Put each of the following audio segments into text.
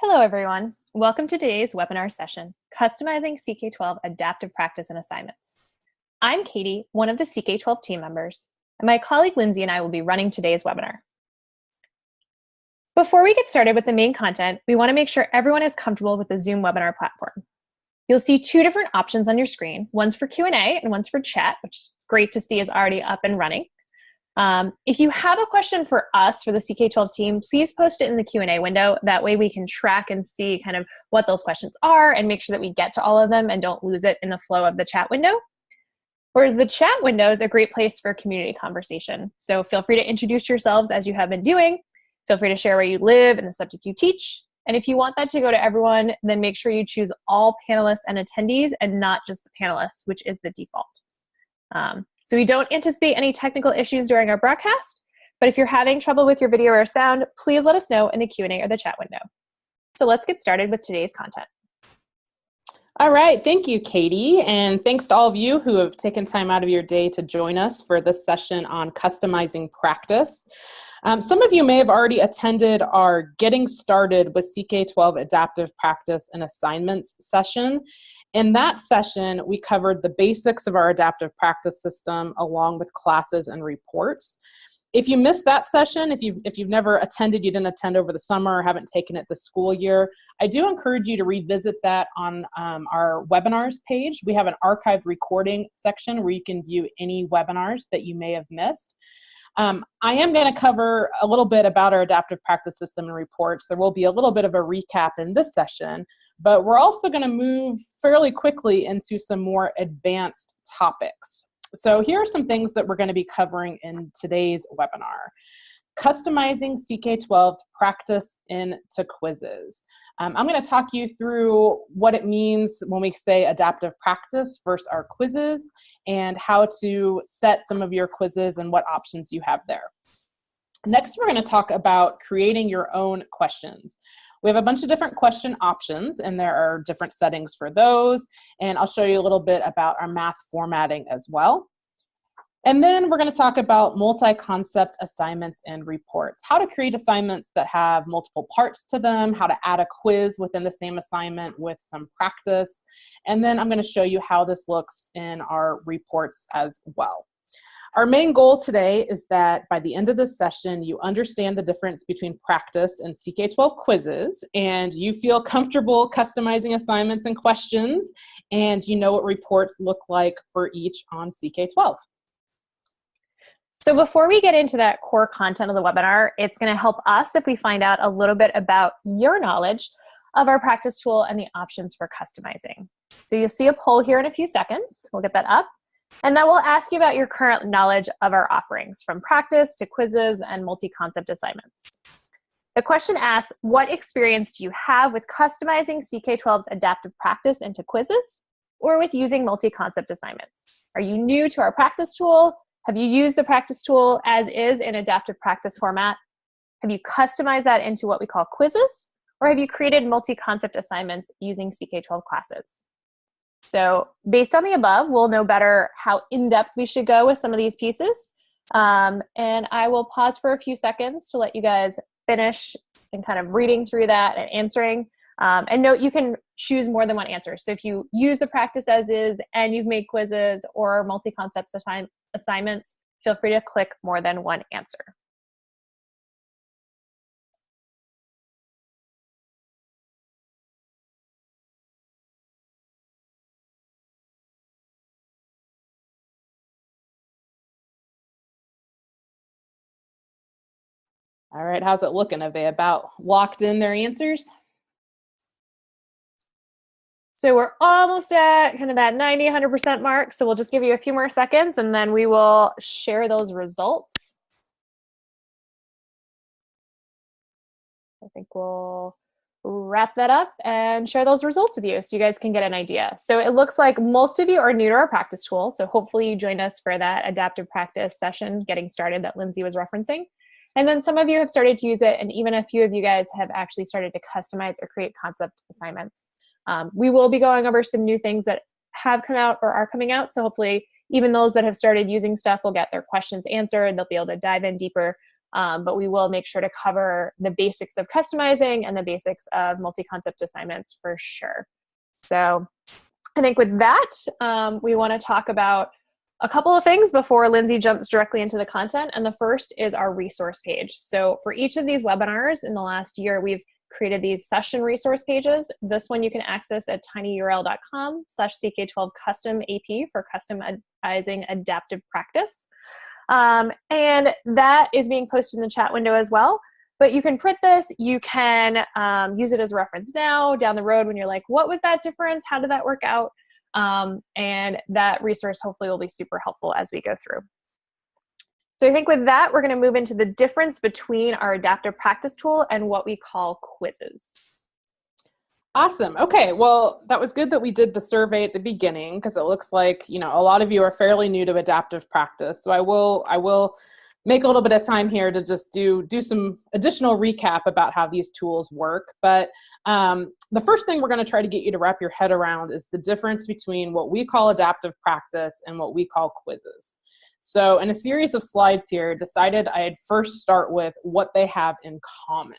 Hello, everyone. Welcome to today's webinar session, Customizing CK-12 Adaptive Practice and Assignments. I'm Katie, one of the CK-12 team members, and my colleague Lindsay and I will be running today's webinar. Before we get started with the main content, we want to make sure everyone is comfortable with the Zoom webinar platform. You'll see two different options on your screen. One's for Q&A and one's for chat, which is great to see is already up and running. If you have a question for us, for the CK-12 team, please post it in the Q&A window. That way we can track and see kind of what those questions are and make sure that we get to all of them and don't lose it in the flow of the chat window. Whereas the chat window is a great place for community conversation. So feel free to introduce yourselves as you have been doing. Feel free to share where you live and the subject you teach. And if you want that to go to everyone, then make sure you choose all panelists and attendees and not just the panelists, which is the default. So we don't anticipate any technical issues during our broadcast, but if you're having trouble with your video or sound, please let us know in the Q&A or the chat window. So let's get started with today's content. All right, thank you, Katie, and thanks to all of you who have taken time out of your day to join us for this session on customizing practice. Some of you may have already attended our Getting Started with CK-12 Adaptive Practice and Assignments session. In that session, we covered the basics of our adaptive practice system along with classes and reports. If you missed that session, if you've never attended, you didn't attend over the summer or haven't taken it this school year, I do encourage you to revisit that on our webinars page. We have an archived recording section where you can view any webinars that you may have missed. I am going to cover a little bit about our adaptive practice system and reports. There will be a little bit of a recap in this session, but we're also going to move fairly quickly into some more advanced topics. So here are some things that we're going to be covering in today's webinar. Customizing CK-12's practice into quizzes. I'm going to talk you through what it means when we say adaptive practice versus our quizzes and how to set some of your quizzes and what options you have there. Next, we're going to talk about creating your own questions. We have a bunch of different question options, and there are different settings for those, and I'll show you a little bit about our math formatting as well. And then we're going to talk about multi-concept assignments and reports, how to create assignments that have multiple parts to them, how to add a quiz within the same assignment with some practice. And then I'm going to show you how this looks in our reports as well. Our main goal today is that by the end of this session, you understand the difference between practice and CK-12 quizzes, and you feel comfortable customizing assignments and questions, and you know what reports look like for each on CK-12. So before we get into that core content of the webinar, it's going to help us if we find out a little bit about your knowledge of our practice tool and the options for customizing. So you'll see a poll here in a few seconds. We'll get that up. And that will ask you about your current knowledge of our offerings, from practice to quizzes and multi-concept assignments. The question asks, what experience do you have with customizing CK-12's adaptive practice into quizzes or with using multi-concept assignments? Are you new to our practice tool? Have you used the practice tool as is in adaptive practice format? Have you customized that into what we call quizzes? Or have you created multi-concept assignments using CK-12 classes? So based on the above, we'll know better how in-depth we should go with some of these pieces. And I will pause for a few seconds to let you guys finish and kind of reading through that and answering. And note, you can choose more than one answer. So if you use the practice as is and you've made quizzes or multi-concept assignments, feel free to click more than one answer. All right, how's it looking? Have they about locked in their answers? So we're almost at kind of that 90, 100% mark. So we'll just give you a few more seconds and then we will share those results. I think we'll wrap that up and share those results with you so you guys can get an idea. So it looks like most of you are new to our practice tool. So hopefully you joined us for that adaptive practice session, Getting Started, that Lindsay was referencing. And then some of you have started to use it, and even a few of you guys have actually started to customize or create concept assignments. We will be going over some new things that have come out or are coming out. So hopefully even those that have started using stuff will get their questions answered. They'll be able to dive in deeper but we will make sure to cover the basics of customizing and the basics of multi-concept assignments for sure. So I think with that, we want to talk about a couple of things before Lindsay jumps directly into the content. And the first is our resource page. So for each of these webinars in the last year, we've created these session resource pages. This one you can access at tinyurl.com/CK12 custom AP for customizing adaptive practice. And that is being posted in the chat window as well. But you can print this, you can use it as a reference now, down the road when you're like, what was that difference? How did that work out? And that resource hopefully will be super helpful as we go through. So I think with that, we're going to move into the difference between our adaptive practice tool and what we call quizzes. Awesome. Okay. Well, that was good that we did the survey at the beginning, because it looks like, you know, a lot of you are fairly new to adaptive practice. So I will make a little bit of time here to just do some additional recap about how these tools work. But the first thing we're going to try to get you to wrap your head around is the difference between what we call adaptive practice and what we call quizzes. So in a series of slides here, decided I'd first start with what they have in common.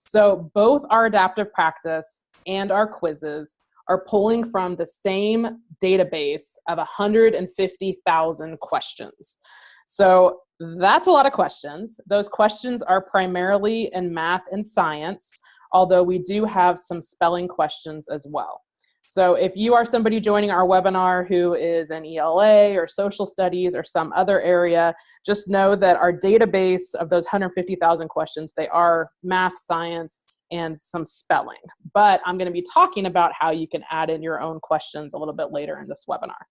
So both our adaptive practice and our quizzes are pulling from the same database of 150,000 questions. So that's a lot of questions. Those questions are primarily in math and science, although we do have some spelling questions as well. So if you are somebody joining our webinar who is in ELA or social studies or some other area, just know that our database of those 150,000 questions, they are math, science, and some spelling. But I'm going to be talking about how you can add in your own questions a little bit later in this webinar.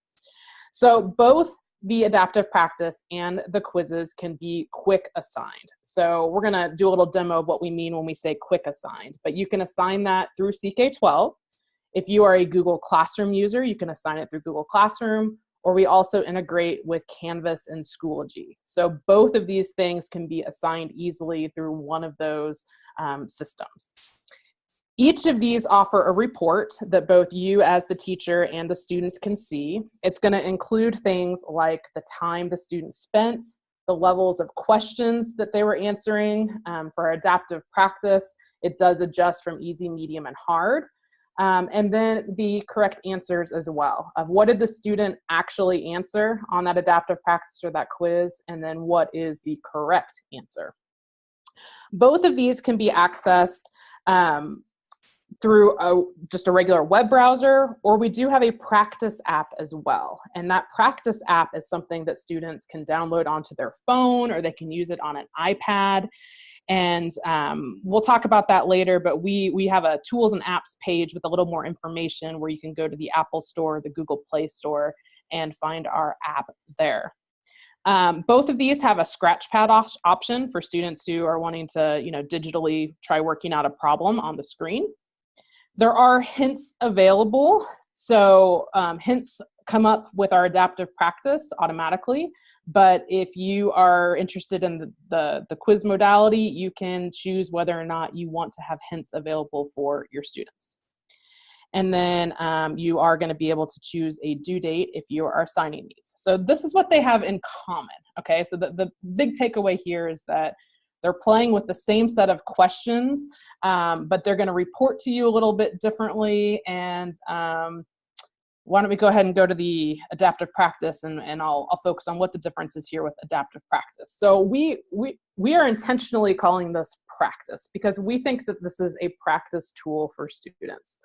So both the adaptive practice and the quizzes can be quick assigned. So we're going to do a little demo of what we mean when we say quick assigned. But you can assign that through CK-12. If you are a Google Classroom user, you can assign it through Google Classroom, or we also integrate with Canvas and Schoology. So both of these things can be assigned easily through one of those systems. Each of these offer a report that both you as the teacher and the students can see. It's going to include things like the time the students spent, the levels of questions that they were answering. For adaptive practice, it does adjust from easy, medium, and hard. And then the correct answers as well, of what did the student actually answer on that adaptive practice or that quiz, and then what is the correct answer. Both of these can be accessed through just a regular web browser, or we do have a practice app as well. And that practice app is something that students can download onto their phone, or they can use it on an iPad. And we'll talk about that later, but we have a tools and apps page with a little more information where you can go to the Apple Store, the Google Play Store, and find our app there. Both of these have a scratchpad option for students who are wanting to, digitally try working out a problem on the screen. There are hints available. So hints come up with our adaptive practice automatically. But if you are interested in the quiz modality, you can choose whether or not you want to have hints available for your students. And then you are going to be able to choose a due date if you are assigning these. So this is what they have in common. Okay, so the big takeaway here is that they're playing with the same set of questions, but they're going to report to you a little bit differently. And why don't we go ahead and go to the adaptive practice, and I'll focus on what the difference is here with adaptive practice. So we are intentionally calling this practice because we think that this is a practice tool for students.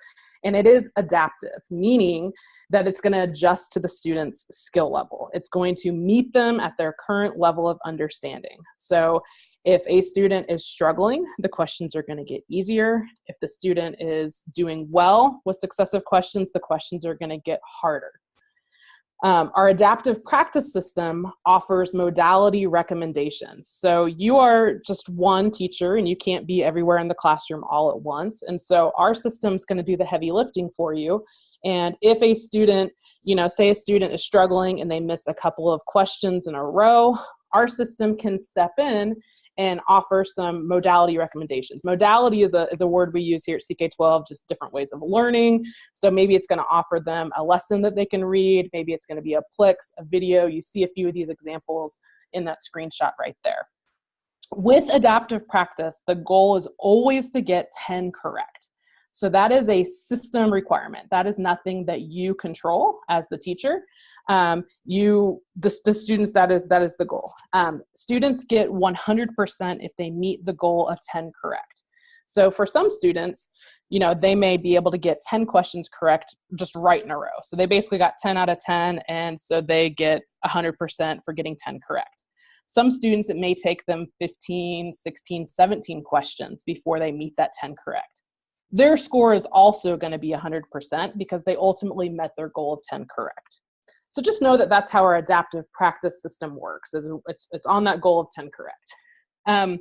And it is adaptive, meaning that it's going to adjust to the student's skill level. It's going to meet them at their current level of understanding. So if a student is struggling, the questions are going to get easier. If the student is doing well with successive questions, the questions are going to get harder. Our adaptive practice system offers modality recommendations. So you are just one teacher and you can't be everywhere in the classroom all at once. And so our system is going to do the heavy lifting for you. And if a student, say a student is struggling and they miss a couple of questions in a row, our system can step in and offer some modality recommendations. Modality is a word we use here at CK-12, just different ways of learning. So maybe it's going to offer them a lesson that they can read. Maybe it's going to be a Plix, a video. You see a few of these examples in that screenshot right there. With adaptive practice, the goal is always to get 10 correct. So that is a system requirement. That is nothing that you control as the teacher. The students, that is the goal. Students get 100% if they meet the goal of 10 correct. So for some students, they may be able to get 10 questions correct just right in a row. So they basically got 10 out of 10, and so they get 100% for getting 10 correct. Some students, it may take them 15, 16, 17 questions before they meet that 10 correct. Their score is also going to be 100% because they ultimately met their goal of 10 correct. So just know that that's how our adaptive practice system works. It's on that goal of 10 correct.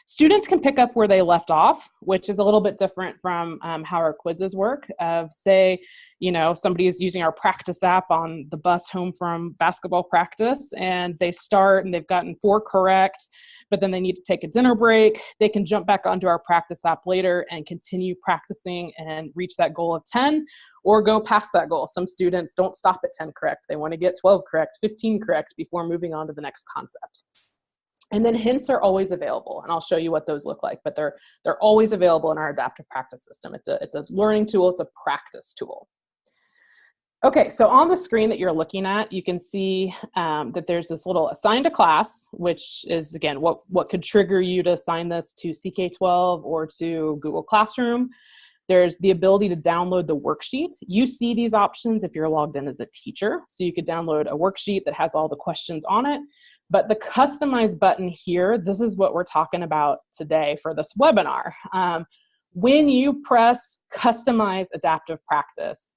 Students can pick up where they left off, which is a little bit different from how our quizzes work. Say, somebody is using our practice app on the bus home from basketball practice, and they start and they've gotten 4 correct, but then they need to take a dinner break. They can jump back onto our practice app later and continue practicing and reach that goal of 10 or go past that goal. Some students don't stop at 10 correct. They want to get 12 correct, 15 correct before moving on to the next concept. And then hints are always available, and I'll show you what those look like, but they're always available in our adaptive practice system. It's a learning tool, it's a practice tool. Okay, so on the screen that you're looking at, you can see that there's this little assign to class, which is, again, what could trigger you to assign this to CK-12 or to Google Classroom. There's the ability to download the worksheet. You see these options if you're logged in as a teacher. So you could download a worksheet that has all the questions on it. But the customize button here, this is what we're talking about today for this webinar. When you press customize adaptive practice,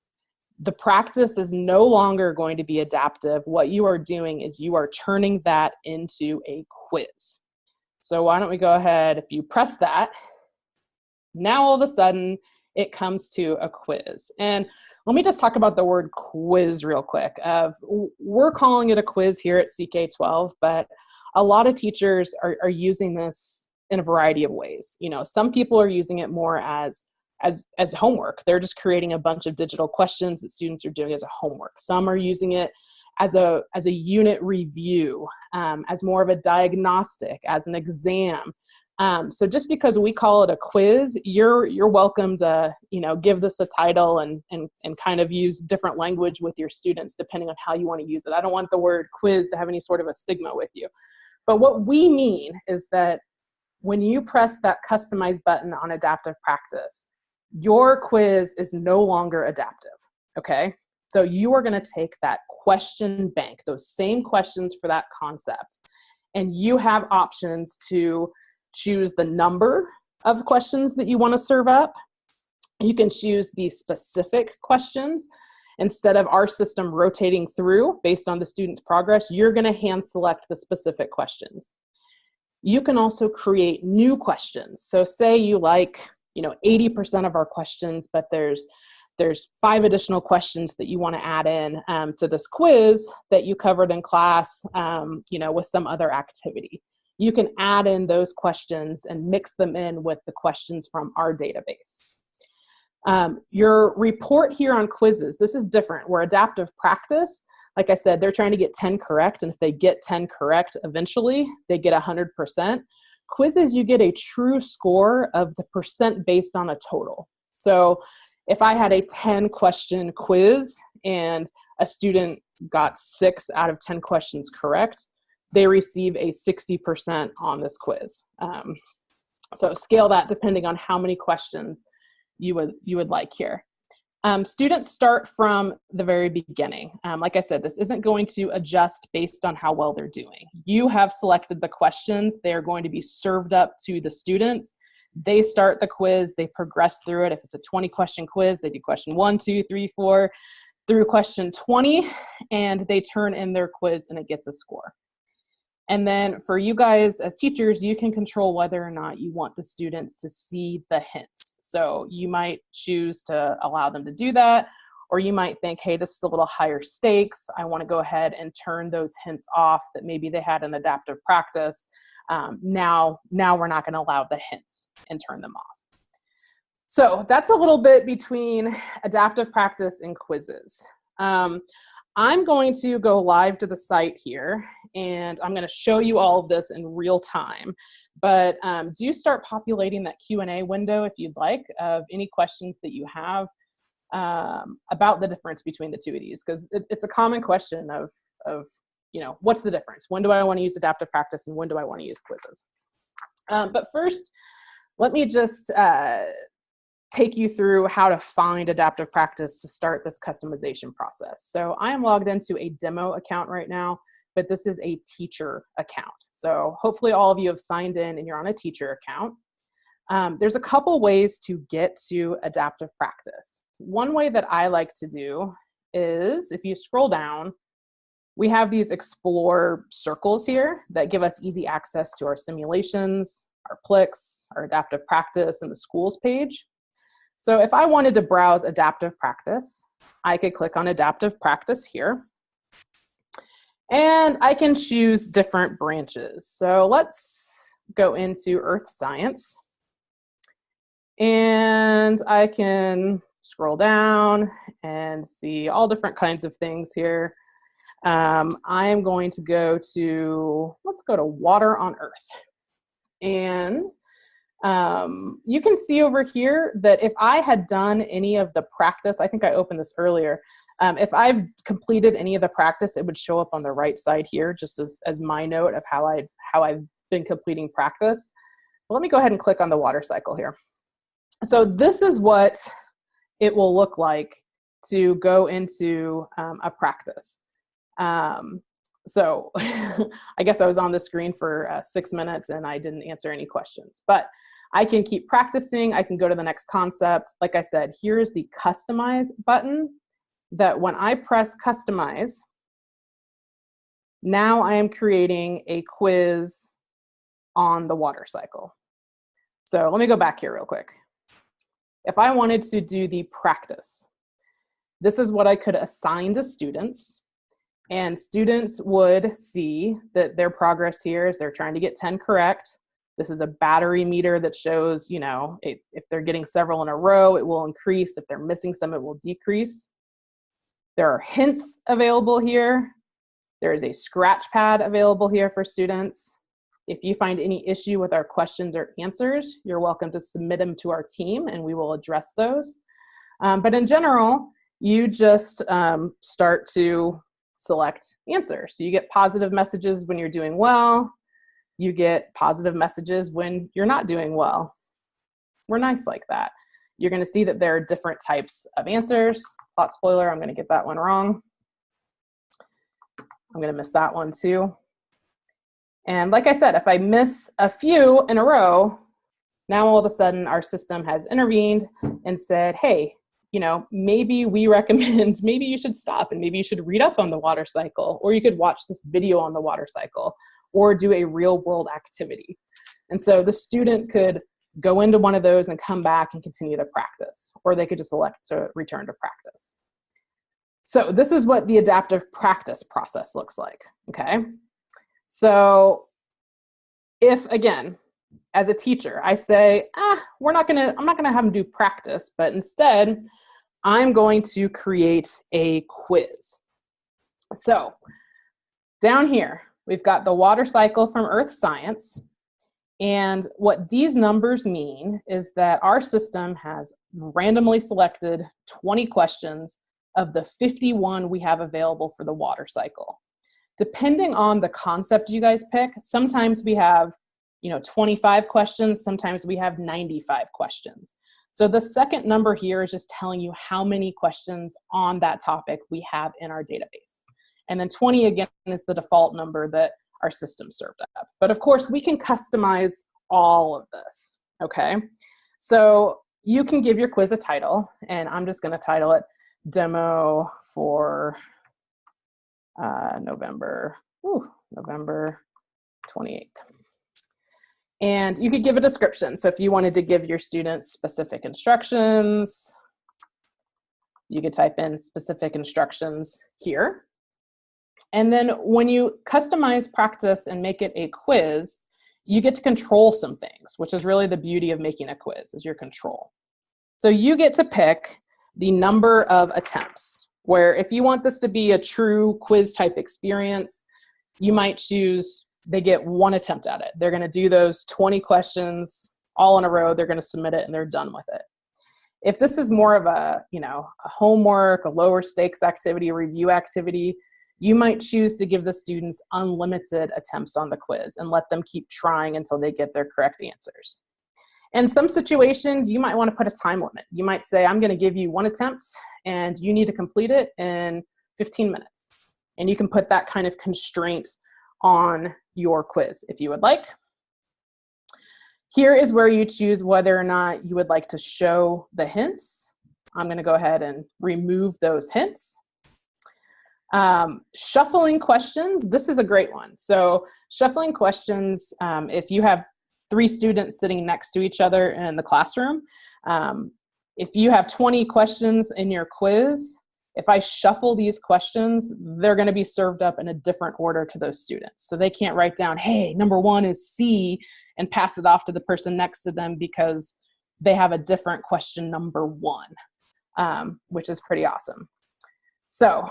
the practice is no longer going to be adaptive. What you are doing is you are turning that into a quiz. So why don't we go ahead, if you press that, now all of a sudden it comes to a quiz. And let me just talk about the word quiz real quick. We're calling it a quiz here at CK-12, but a lot of teachers are using this in a variety of ways. Some people are using it more as homework. They're just creating a bunch of digital questions that students are doing as a homework. Some are using it as a unit review, as more of a diagnostic, as an exam. So just because we call it a quiz, you're welcome to, give this a title and kind of use different language with your students depending on how you want to use it. I don't want the word quiz to have any sort of a stigma with you. But what we mean is that when you press that customize button on adaptive practice, your quiz is no longer adaptive, okay? So you are going to take that question bank, those same questions for that concept, and you have options to choose the number of questions that you want to serve up. You can choose the specific questions. Instead of our system rotating through based on the student's progress, you're going to hand select the specific questions. You can also create new questions. So say you like, 80% of our questions, but there's 5 additional questions that you want to add in to this quiz that you covered in class, with some other activity. You can add in those questions and mix them in with the questions from our database. Your report here on quizzes, this is different. Where adaptive practice, like I said, they're trying to get 10 correct, and if they get 10 correct eventually, they get 100%. Quizzes, you get a true score of the percent based on a total. So if I had a 10 question quiz and a student got 6 out of 10 questions correct, they receive a 60% on this quiz. So scale that depending on how many questions you would like here. Students start from the very beginning. Like I said, this isn't going to adjust based on how well they're doing. You have selected the questions. They're going to be served up to the students. They start the quiz. They progress through it. If it's a 20-question quiz, they do question 1, 2, 3, 4 through question 20, and they turn in their quiz and it gets a score. And then for you guys as teachers, you can control whether or not you want the students to see the hints. So you might choose to allow them to do that, or you might think, hey, this is a little higher stakes. I want to go ahead and turn those hints off that maybe they had in adaptive practice. Now we're not going to allow the hints and turn them off. So that's a little bit between adaptive practice and quizzes. I'm going to go live to the site here, and I'm going to show you all of this in real time. But do start populating that Q&A window if you'd like, of any questions that you have about the difference between the two of these, because it's a common question of, you know, what's the difference? When do I want to use adaptive practice and when do I want to use quizzes? But first, let me just take you through how to find adaptive practice to start this customization process. So I am logged into a demo account right now, but this is a teacher account. So hopefully all of you have signed in and you're on a teacher account. There's a couple ways to get to adaptive practice. One way that I like to do is, if you scroll down, we have these explore circles here that give us easy access to our simulations, our PLIX, our adaptive practice, and the schools page. So if I wanted to browse adaptive practice, I could click on adaptive practice here. And I can choose different branches. So let's go into earth science. And I can scroll down and see all different kinds of things here. I am going to go to, let's go to water on earth. And you can see over here that if I had done any of the practice, I think I opened this earlier, if I've completed any of the practice, it would show up on the right side here, just as my note of how I've been completing practice. But let me go ahead and click on the water cycle here. So this is what it will look like to go into a practice. So I guess I was on the screen for 6 minutes and I didn't answer any questions, but I can keep practicing. I can go to the next concept. Like I said, here's the customize button that when I press customize, now I am creating a quiz on the water cycle. So let me go back here real quick. If I wanted to do the practice, this is what I could assign to students. And students would see that their progress here is they're trying to get 10 correct. This is a battery meter that shows, you know, if they're getting several in a row, it will increase. If they're missing some, it will decrease. There are hints available here. There is a scratch pad available here for students. If you find any issue with our questions or answers, you're welcome to submit them to our team and we will address those. But in general, you just start to select answers. So you get positive messages when you're doing well. You get positive messages when you're not doing well. We're nice like that. You're going to see that there are different types of answers. Plot spoiler, I'm going to get that one wrong. I'm going to miss that one too. And like I said, if I miss a few in a row, now all of a sudden our system has intervened and said, hey, you know, maybe we recommend, maybe you should stop and maybe you should read up on the water cycle, or you could watch this video on the water cycle, or do a real world activity. And so the student could go into one of those and come back and continue to practice, or they could just elect to return to practice. So this is what the adaptive practice process looks like, okay? So if, again, as a teacher, I say, I'm not gonna have them do practice, but instead, I'm going to create a quiz. So down here, we've got the water cycle from earth science. And what these numbers mean is that our system has randomly selected 20 questions of the 51 we have available for the water cycle. Depending on the concept you guys pick, sometimes we have 25 questions, sometimes we have 95 questions. So the second number here is just telling you how many questions on that topic we have in our database. And then 20 again is the default number that our system served up. But of course, we can customize all of this, okay? So you can give your quiz a title, and I'm just gonna title it Demo for November 28th. And you could give a description. So if you wanted to give your students specific instructions, you could type in specific instructions here. And then when you customize practice and make it a quiz, you get to control some things, which is really the beauty of making a quiz, is your control. So you get to pick the number of attempts, where if you want this to be a true quiz type experience, you might choose they get one attempt at it. They're going to do those 20 questions all in a row. They're going to submit it and they're done with it. If this is more of a, a homework, a lower stakes activity, a review activity, you might choose to give the students unlimited attempts on the quiz and let them keep trying until they get their correct answers. In some situations, you might want to put a time limit. You might say, I'm going to give you one attempt and you need to complete it in 15 minutes. And you can put that kind of constraint on your quiz if you would like. Here is where you choose whether or not you would like to show the hints. I'm going to go ahead and remove those hints. Shuffling questions, this is a great one. So shuffling questions, if you have 3 students sitting next to each other in the classroom, if you have 20 questions in your quiz, if I shuffle these questions, they're going to be served up in a different order to those students. So they can't write down, hey, number 1 is C, and pass it off to the person next to them because they have a different question number 1, which is pretty awesome. So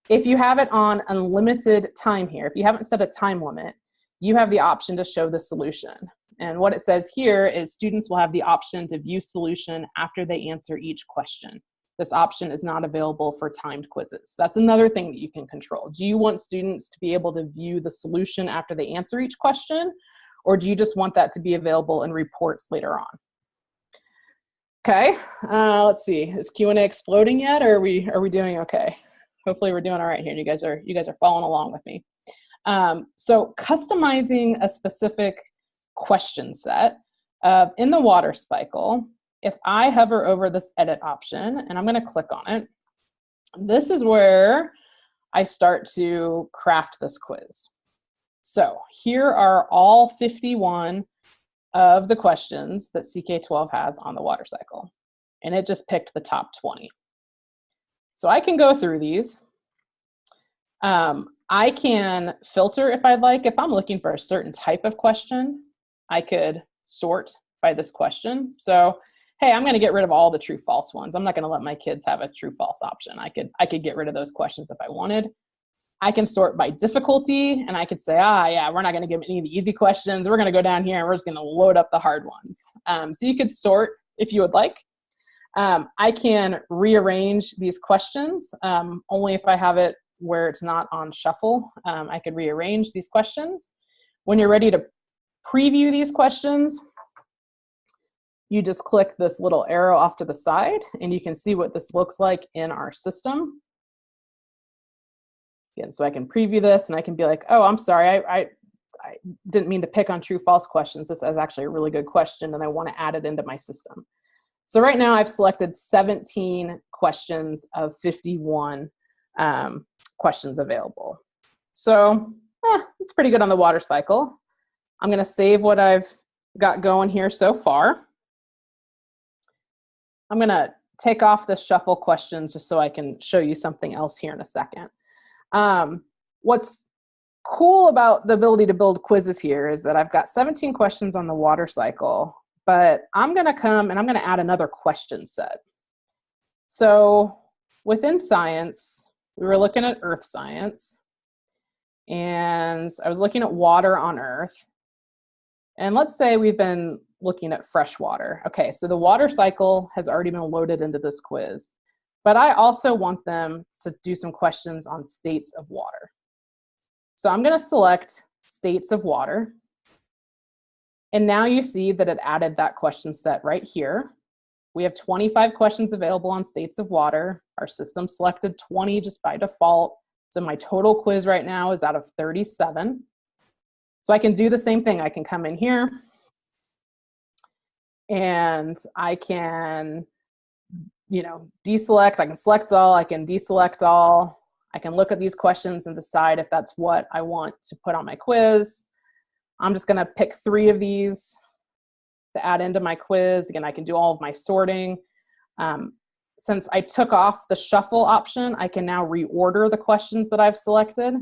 if you have it on unlimited time here, if you haven't set a time limit, you have the option to show the solution. And what it says here is students will have the option to view solution after they answer each question. This option is not available for timed quizzes. That's another thing that you can control. Do you want students to be able to view the solution after they answer each question? Or do you just want that to be available in reports later on? Okay, let's see. Is Q&A exploding yet, or are we doing okay? Hopefully we're doing all right here. You guys are following along with me. So customizing a specific question set in the water cycle, if I hover over this edit option and I'm going to click on it, this is where I start to craft this quiz. So here are all 51 of the questions that CK-12 has on the water cycle, and it just picked the top 20. So I can go through these. I can filter if I'd like. If I'm looking for a certain type of question, I could sort by this question. So, hey, I'm going to get rid of all the true false ones. I'm not going to let my kids have a true false option. I could get rid of those questions if I wanted. I can sort by difficulty, and I could say, yeah, we're not going to give any of the easy questions. We're going to go down here and we're just going to load up the hard ones. So you could sort if you would like. I can rearrange these questions only if I have it where it's not on shuffle. I could rearrange these questions. When you're ready to preview these questions, you just click this little arrow off to the side and you can see what this looks like in our system. Again, so I can preview this and I can be like, oh, I'm sorry, I didn't mean to pick on true false questions. This is actually a really good question and I want to add it into my system. So right now I've selected 17 questions of 51 questions available. So it's pretty good on the water cycle. I'm going to save what I've got going here so far. I'm going to take off the shuffle questions just so I can show you something else here in a second. What's cool about the ability to build quizzes here is that I've got 17 questions on the water cycle, but I'm going to come and I'm going to add another question set. So within science, we were looking at earth science, and I was looking at water on Earth. And let's say we've been looking at fresh water. Okay, so the water cycle has already been loaded into this quiz, but I also want them to do some questions on states of water. So I'm going to select states of water. And now you see that it added that question set right here. We have 25 questions available on states of water. Our system selected 20 just by default. So my total quiz right now is out of 37. So I can do the same thing. I can come in here and I can, deselect. I can select all. I can deselect all. I can look at these questions and decide if that's what I want to put on my quiz. I'm just going to pick 3 of these to add into my quiz. Again, I can do all of my sorting. Since I took off the shuffle option, I can now reorder the questions that I've selected.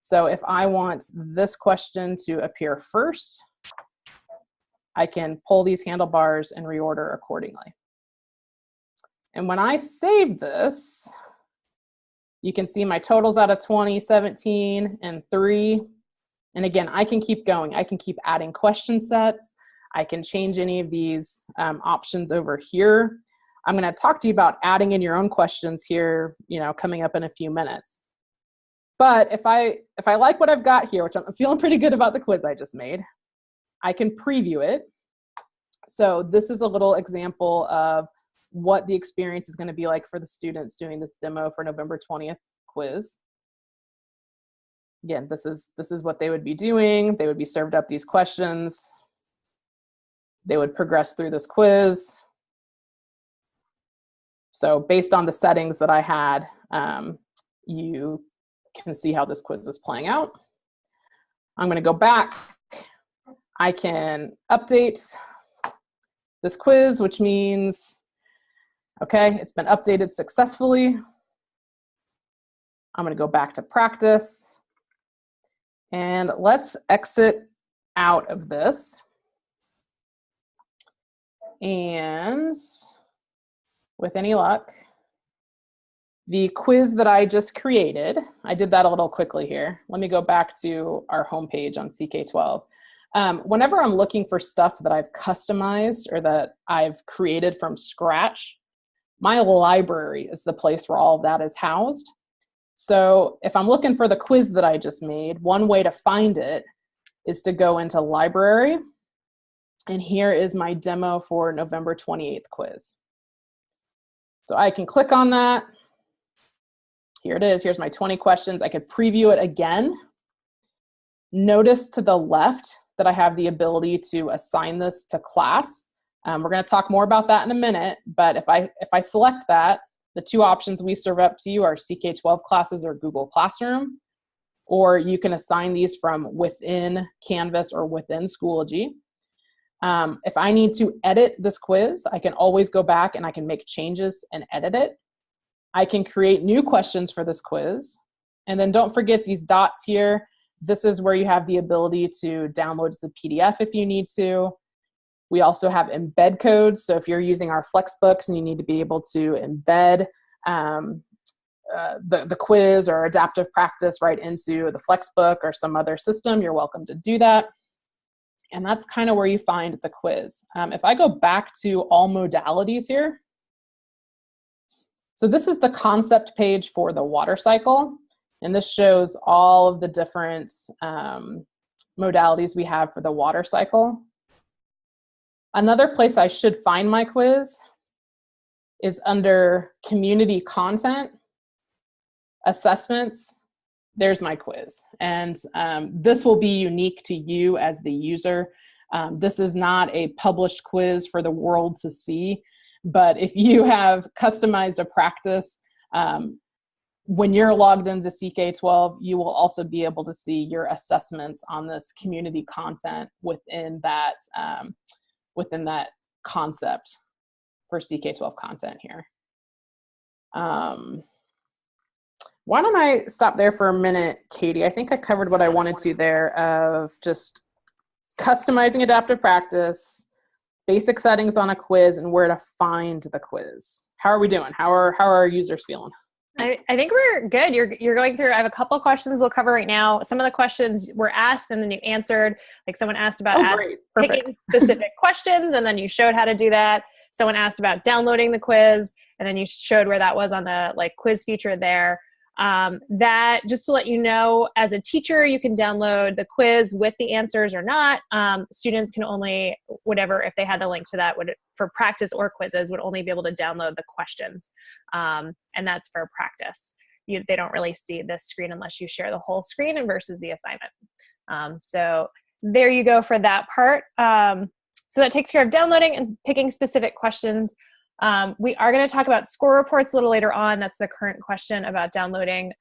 So if I want this question to appear first, I can pull these handlebars and reorder accordingly. And when I save this, You can see my totals out of 20, 17, and 3. And again, I can keep going. I can keep adding question sets. I can change any of these options over here. I'm going to talk to you about adding in your own questions here, coming up in a few minutes. But if I like what I've got here, which I'm feeling pretty good about the quiz I just made, I can preview it. So this is a little example of what the experience is going to be like for the students doing this demo for November 20th quiz. Again, this is what they would be doing. They would be served up these questions. They would progress through this quiz. So based on the settings that I had, you can see how this quiz is playing out. I'm going to go back. I can update this quiz, which means, okay, it's been updated successfully. I'm going to go back to practice. And let's exit out of this. And with any luck, the quiz that I just created, I did that a little quickly here. Let me go back to our homepage on CK-12. Whenever I'm looking for stuff that I've customized or that I've created from scratch, my library is the place where all of that is housed. So if I'm looking for the quiz that I just made, one way to find it is to go into library. And here is my demo for November 28th quiz. So I can click on that. Here it is. Here's my 20 questions. I could preview it again. Notice to the left that I have the ability to assign this to class. We're going to talk more about that in a minute, but if I select that, the two options we serve up to you are CK-12 classes or Google Classroom, or you can assign these from within Canvas or within Schoology. If I need to edit this quiz, I can always go back and I can make changes and edit it. I can create new questions for this quiz. And then don't forget these dots here. This is where you have the ability to download as a PDF if you need to. We also have embed codes. So if you're using our Flexbooks and you need to be able to embed the quiz or adaptive practice right into the Flexbook or some other system, you're welcome to do that. And that's kind of where you find the quiz. If I go back to all modalities here, so this is the concept page for the water cycle. And this shows all of the different modalities we have for the water cycle. Another place I should find my quiz is under community content, assessments. There's my quiz. And this will be unique to you as the user. This is not a published quiz for the world to see, but if you have customized a practice, when you're logged into CK-12, you will also be able to see your assessments on this community content within that concept for CK-12 content here. Why don't I stop there for a minute, Katie? I think I covered what I wanted to there of just customizing adaptive practice, basic settings on a quiz, and where to find the quiz. How are we doing? How are our users feeling? I think we're good. You're going through, I have a couple of questions we'll cover right now. Some of the questions were asked and then you answered, like someone asked about picking specific questions and then you showed how to do that. Someone asked about downloading the quiz and then you showed where that was on the quiz feature there. That, just to let you know, as a teacher, you can download the quiz with the answers or not. Students can only, if they had the link to that, for practice or quizzes, would only be able to download the questions. And that's for practice. They don't really see this screen unless you share the whole screen versus the assignment. So there you go for that part. So that takes care of downloading and picking specific questions. We are going to talk about score reports a little later on. That's the current question about downloading.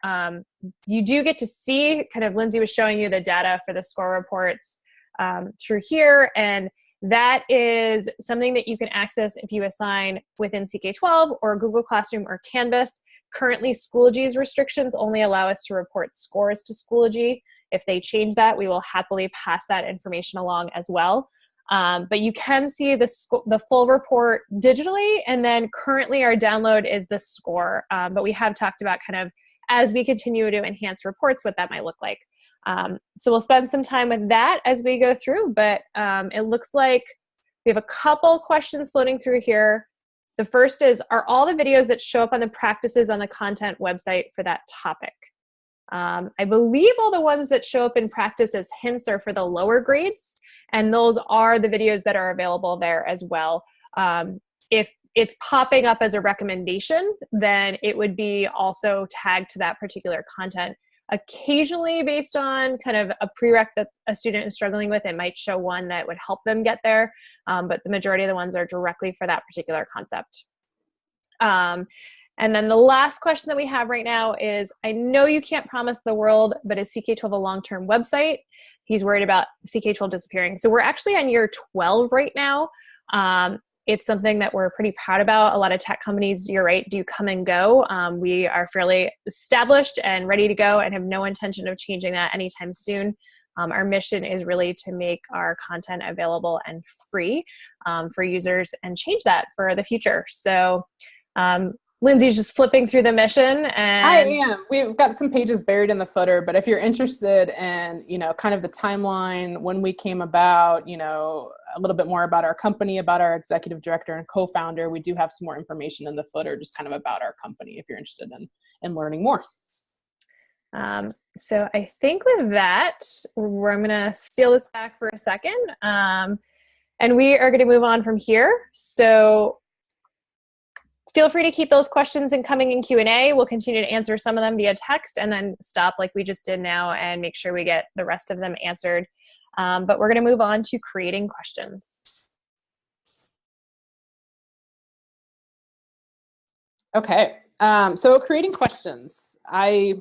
You do get to see, Lindsay was showing you the data for the score reports through here, and that is something that you can access if you assign within CK-12 or Google Classroom or Canvas. Currently, Schoology's restrictions only allow us to report scores to Schoology. If they change that, we will happily pass that information along as well. But you can see the full report digitally, and then currently our download is the score. But we have talked about as we continue to enhance reports, what that might look like. So we'll spend some time with that as we go through, but it looks like we have a couple questions floating through here. The first is, are all the videos that show up on the practices on the content website for that topic? I believe all the ones that show up in practice as hints are for the lower grades, and those are the videos that are available there as well. If it's popping up as a recommendation, then it would be also tagged to that particular content. Occasionally, based on kind of a prereq that a student is struggling with, it might show one that would help them get there, but the majority of the ones are directly for that particular concept. And then the last question that we have right now is, I know you can't promise the world, but is CK-12 a long-term website? He's worried about CK-12 disappearing. So we're actually on year 12 right now. It's something that we're pretty proud about. A lot of tech companies, you're right, do come and go. We are fairly established and ready to go and have no intention of changing that anytime soon. Our mission is really to make our content available and free for users and change that for the future. So Lindsay's just flipping through the mission. And I am. We've got some pages buried in the footer, but if you're interested in, kind of the timeline, when we came about, a little bit more about our company, about our executive director and co-founder, we do have some more information in the footer, just kind of about our company, if you're interested in learning more. So I think with that, I'm going to steal this back for a second. And we are going to move on from here. So feel free to keep those questions incoming in Q&A. We'll continue to answer some of them via text and then stop like we just did now and make sure we get the rest of them answered. But we're going to move on to creating questions. Okay, so creating questions. I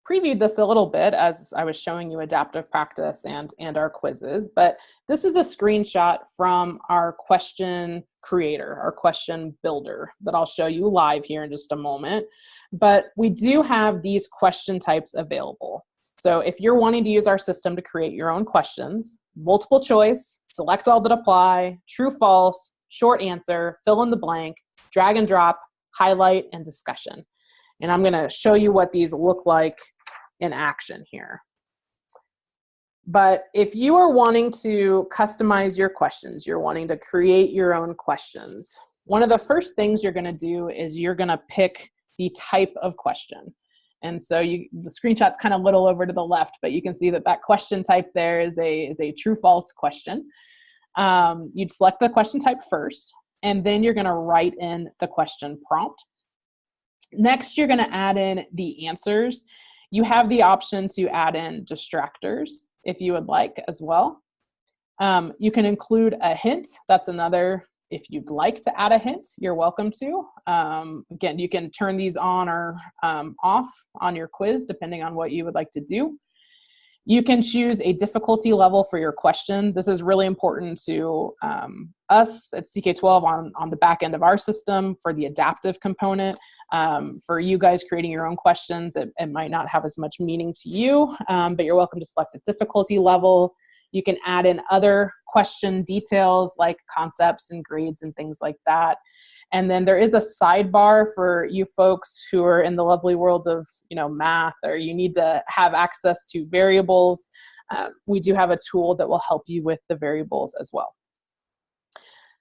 previewed this a little bit as I was showing you adaptive practice and our quizzes, but this is a screenshot from our question creator, our question builder, that I'll show you live here in just a moment. But we do have these question types available. So if you're wanting to use our system to create your own questions, multiple choice, select all that apply, true, false, short answer, fill in the blank, drag and drop, highlight, and discussion. And I'm going to show you what these look like in action here. But if you are wanting to customize your questions, you're wanting to create your own questions, one of the first things you're going to do is you're going to pick the type of question. And so the screenshot's kind of a little over to the left, but you can see that question type there is a true-false question. You'd select the question type first, and then you're going to write in the question prompt. Next, you're going to add in the answers. You have the option to add in distractors if you would like as well. You can include a hint. That's another, if you'd like to add a hint, you're welcome to. Again, you can turn these on or off on your quiz depending on what you would like to do. You can choose a difficulty level for your question. This is really important to us at CK-12 on the back end of our system for the adaptive component. For you guys creating your own questions, it might not have as much meaning to you, but you're welcome to select a difficulty level. You can add in other question details like concepts and grades and things like that. And then there is a sidebar for you folks who are in the lovely world of math, or you need to have access to variables. We do have a tool that will help you with the variables as well.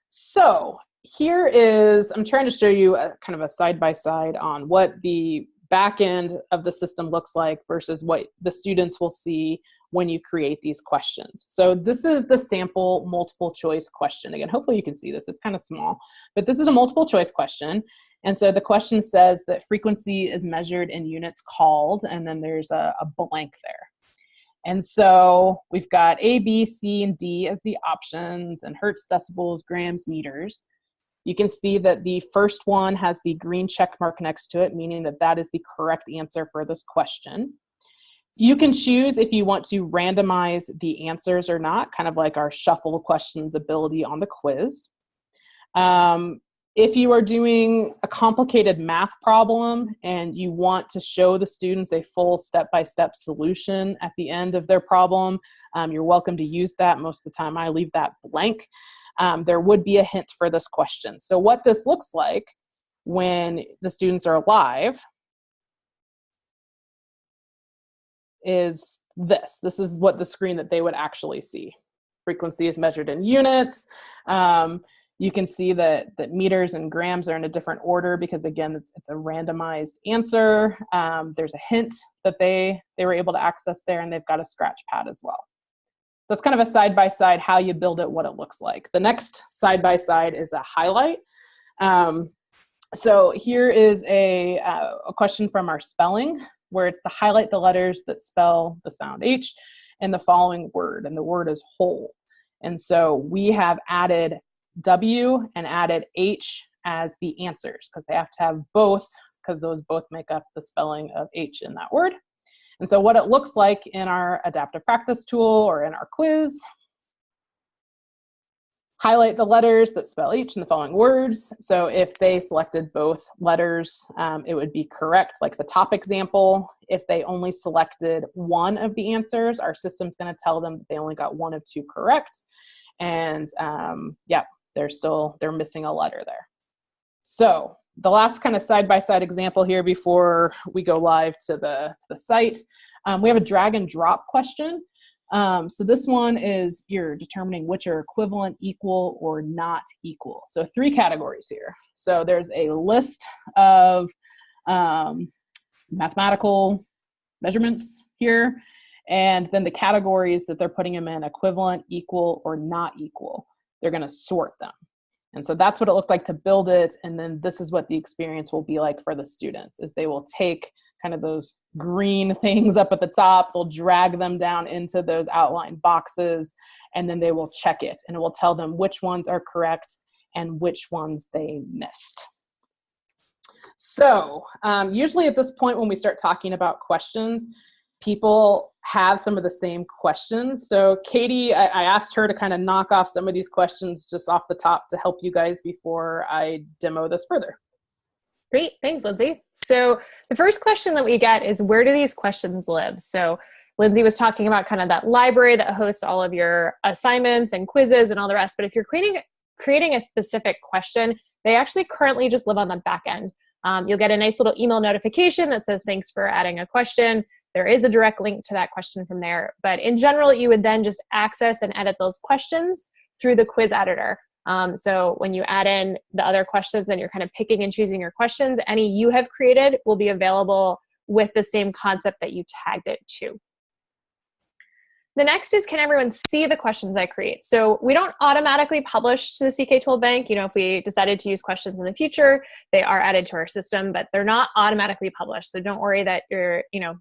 So here is, I'm trying to show you kind of a side-by-side on what the back end of the system looks like versus what the students will see when you create these questions. So this is the sample multiple choice question. Again, hopefully you can see this. It's kind of small, but this is a multiple choice question. And so the question says that frequency is measured in units called, and then there's a blank there. And so we've got A, B, C, and D as the options, and hertz, decibels, grams, meters. You can see that the first one has the green check mark next to it, meaning that that is the correct answer for this question. You can choose if you want to randomize the answers or not, kind of like our shuffle questions ability on the quiz. If you are doing a complicated math problem and you want to show the students a full step-by-step solution at the end of their problem, you're welcome to use that. Most of the time I leave that blank. There would be a hint for this question. So what this looks like when the students are live is this. This is what the screen that they would actually see. Frequency is measured in units. You can see that meters and grams are in a different order because, again, it's a randomized answer. There's a hint that they were able to access there, and they've got a scratch pad as well. So it's kind of a side-by-side how you build it, what it looks like. The next side-by-side is a highlight. So here is a question from our spelling, where it's to highlight the letters that spell the sound H in the following word, and the word is whole. And so we have added W and added H as the answers, because they have to have both, because those both make up the spelling of H in that word. And so what it looks like in our adaptive practice tool or in our quiz, highlight the letters that spell H in the following words. So if they selected both letters, it would be correct, like the top example. If they only selected one of the answers, our system's going to tell them that they only got one of two correct. And yeah, they're missing a letter there. So the last kind of side-by-side example here before we go live to the site, we have a drag and drop question. So this one is you're determining which are equivalent, equal, or not equal. So 3 categories here. So there's a list of mathematical measurements here, and then the categories that they're putting them in, equivalent, equal, or not equal. They're going to sort them. And so that's what it looked like to build it. And then this is what the experience will be like for the students, is they will take kind of those green things up at the top, they'll drag them down into those outline boxes, and then they will check it. And it will tell them which ones are correct and which ones they missed. So usually at this point when we start talking about questions, people have some of the same questions. So Katie, I asked her to kind of knock off some of these questions just off the top to help you guys before I demo this further. Great, thanks, Lindsay. So the first question that we get is, where do these questions live? So Lindsay was talking about kind of that library that hosts all of your assignments and quizzes and all the rest. But if you're creating a specific question, they actually currently just live on the back end. You'll get a nice little email notification that says, thanks for adding a question. There is a direct link to that question from there. But in general, you would then just access and edit those questions through the quiz editor. So when you add in the other questions and you're kind of picking and choosing your questions, any you have created will be available with the same concept that you tagged it to. The next is, can everyone see the questions I create? So we don't automatically publish to the CK-12 bank. You know, if we decided to use questions in the future, they are added to our system, but they're not automatically published. So don't worry that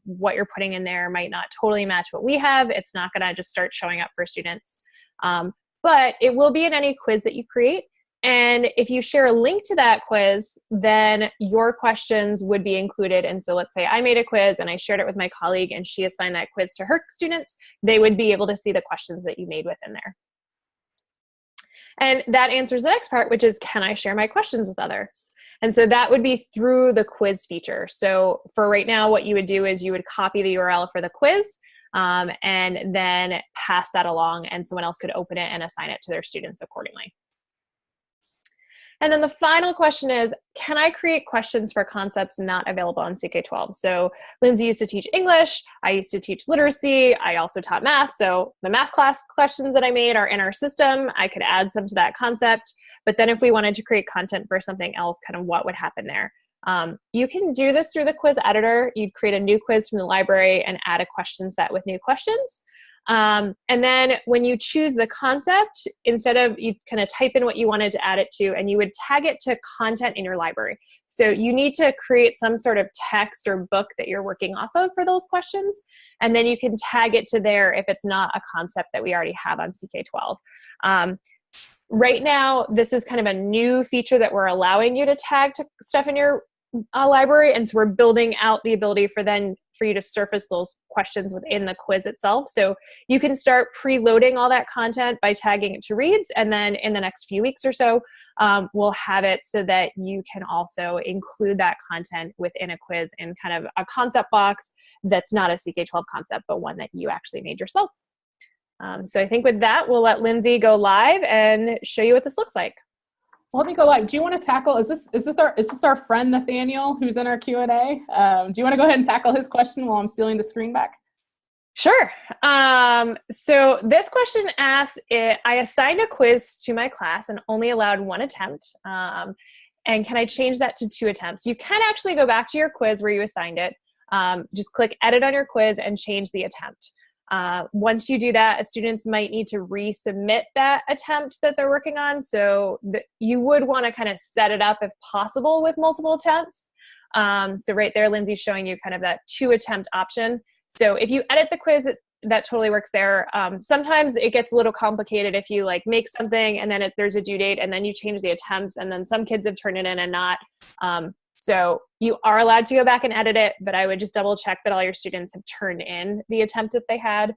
what you're putting in there might not totally match what we have. It's not going to just start showing up for students. But it will be in any quiz that you create. And if you share a link to that quiz, then your questions would be included. And so let's say I made a quiz and I shared it with my colleague and she assigned that quiz to her students, they would be able to see the questions that you made within there. And that answers the next part, which is, can I share my questions with others? And so that would be through the quiz feature. So for right now, what you would do is you would copy the URL for the quiz and then pass that along, and someone else could open it and assign it to their students accordingly. And then the final question is, can I create questions for concepts not available on CK-12? So Lindsay used to teach English. I used to teach literacy. I also taught math. So the math class questions that I made are in our system. I could add some to that concept. But then if we wanted to create content for something else, kind of what would happen there? You can do this through the quiz editor. You'd create a new quiz from the library and add a question set with new questions. And then when you choose the concept, instead of, you kind of type in what you wanted to add it to, and you would tag it to content in your library. So you need to create some sort of text or book that you're working off of for those questions. And then you can tag it to there if it's not a concept that we already have on CK-12. Right now, this is kind of a new feature that we're allowing you to tag to stuff in your library, and so we're building out the ability for you to surface those questions within the quiz itself. So you can start preloading all that content by tagging it to reads, and then in the next few weeks or so, we'll have it so that you can also include that content within a quiz in kind of a concept box that's not a CK-12 concept, but one that you actually made yourself. So I think with that, we'll let Lindsay go live and show you what this looks like. Well, let me go live. Do you want to tackle, is this our friend Nathaniel who's in our Q&A? Do you want to go ahead and tackle his question while I'm stealing the screen back? Sure. So this question asks, I assigned a quiz to my class and only allowed one attempt. And can I change that to 2 attempts? You can actually go back to your quiz where you assigned it. Just click edit on your quiz and change the attempt. Once you do that, students might need to resubmit that attempt that they're working on. So you would want to kind of set it up if possible with multiple attempts. So right there, Lindsay's showing you kind of that 2 attempt option. So if you edit the quiz, that totally works there. Sometimes it gets a little complicated if you like make something and then there's a due date and then you change the attempts and then some kids have turned it in and not. So you are allowed to go back and edit it, but I would just double check that all your students have turned in the attempt that they had.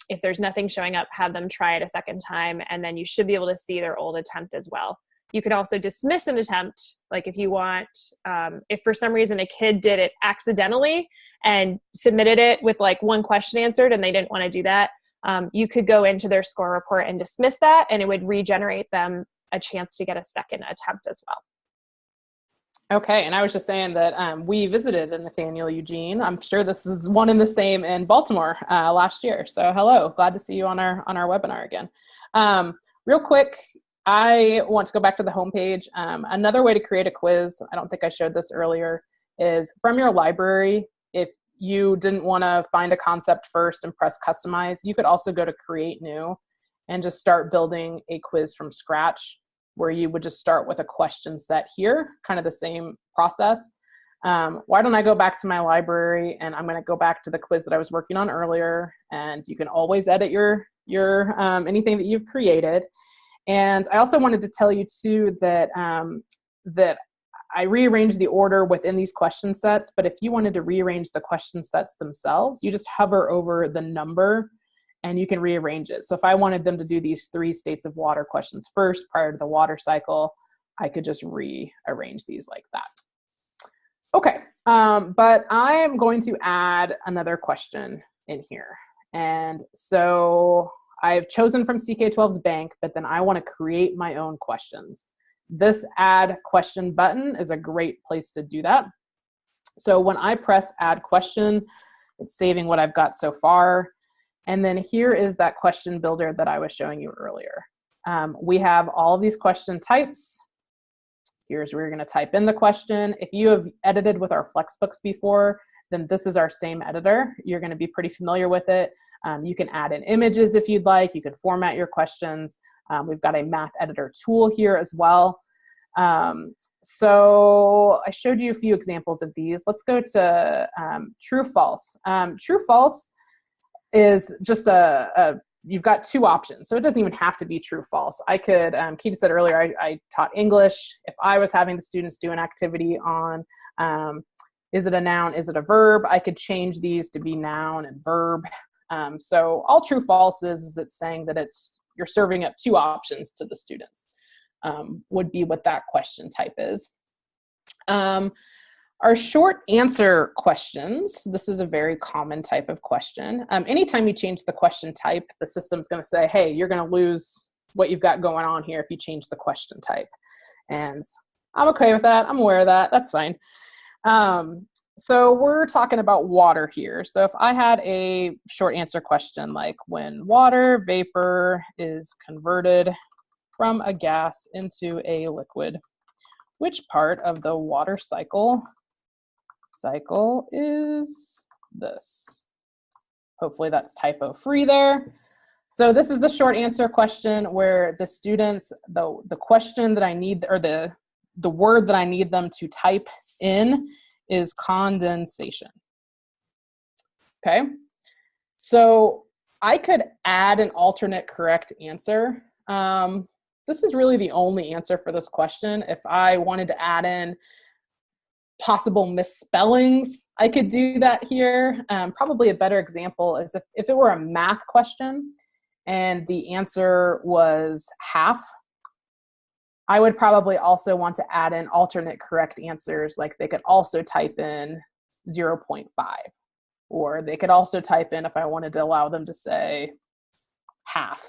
If there's nothing showing up, have them try it a second time, and then you should be able to see their old attempt as well. You could also dismiss an attempt, like if you want, if for some reason a kid did it accidentally and submitted it with like 1 question answered and they didn't want to do that, you could go into their score report and dismiss that, and it would regenerate them a chance to get a second attempt as well. Okay, and I was just saying that we visited in Nathaniel, Eugene. I'm sure this is one and the same in Baltimore last year. So hello, glad to see you on our webinar again. Real quick, I want to go back to the homepage. Another way to create a quiz, I don't think I showed this earlier, is from your library. If you didn't want to find a concept first and press customize, you could also go to create new and just start building a quiz from scratch, where you would just start with a question set here, kind of the same process. Why don't I go back to my library, and I'm going to go back to the quiz that I was working on earlier, and you can always edit your anything that you've created. And I also wanted to tell you too that that I rearranged the order within these question sets, but if you wanted to rearrange the question sets themselves, you just hover over the number and you can rearrange it. So if I wanted them to do these 3 states of water questions first prior to the water cycle, I could just rearrange these like that. Okay, but I am going to add another question in here. And so I've chosen from CK-12's bank, but then I want to create my own questions. This add question button is a great place to do that. So when I press add question, it's saving what I've got so far. And then here is that question builder that I was showing you earlier. We have all these question types. Here's where you're going to type in the question. If you have edited with our Flexbooks before, then this is our same editor. You're going to be pretty familiar with it. You can add in images if you'd like. You can format your questions. We've got a math editor tool here as well. So I showed you a few examples of these. Let's go to true false. True false is just you've got 2 options. So it doesn't even have to be true false. I could, Katie said earlier, I taught English. If I was having the students do an activity on, is it a noun, is it a verb, I could change these to be noun and verb. So all true false is it's saying that you're serving up 2 options to the students, would be what that question type is. Our short answer questions, this is a very common type of question. Anytime you change the question type, the system's going to say, hey, you're going to lose what you've got going on here if you change the question type. And I'm okay with that. I'm aware of that. That's fine. So we're talking about water here. So if I had a short answer question like when water vapor is converted from a gas into a liquid, which part of the water cycle is this? Hopefully that's typo free there. So this is the short answer question where the students, the question that I need, or the word that I need them to type in is condensation. Okay, so I could add an alternate correct answer. This is really the only answer for this question. If I wanted to add in possible misspellings, I could do that here. Probably a better example is if it were a math question and the answer was half, I would probably also want to add in alternate correct answers. Like they could also type in 0.5, or they could also type in, if I wanted to allow them to say half,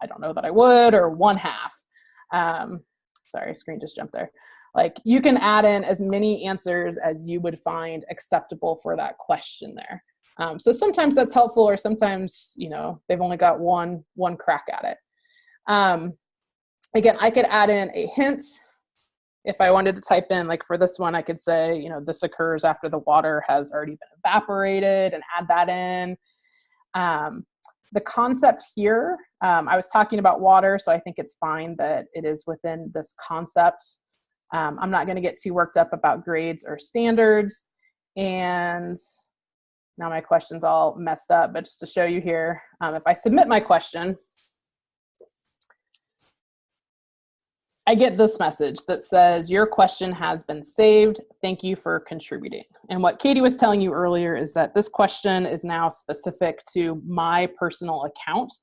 I don't know that I would, or 1/2. Sorry, screen just jumped there. Like you can add in as many answers as you would find acceptable for that question there. So sometimes that's helpful, or sometimes, they've only got one crack at it. Again, I could add in a hint. If I wanted to type in, like for this one, I could say, this occurs after the water has already been evaporated, and add that in. The concept here, I was talking about water, so I think it's fine that it is within this concept. I'm not going to get too worked up about grades or standards. And now my question's all messed up, but just to show you here, if I submit my question, I get this message that says, your question has been saved. Thank you for contributing. And what Katie was telling you earlier is that this question is now specific to my personal account.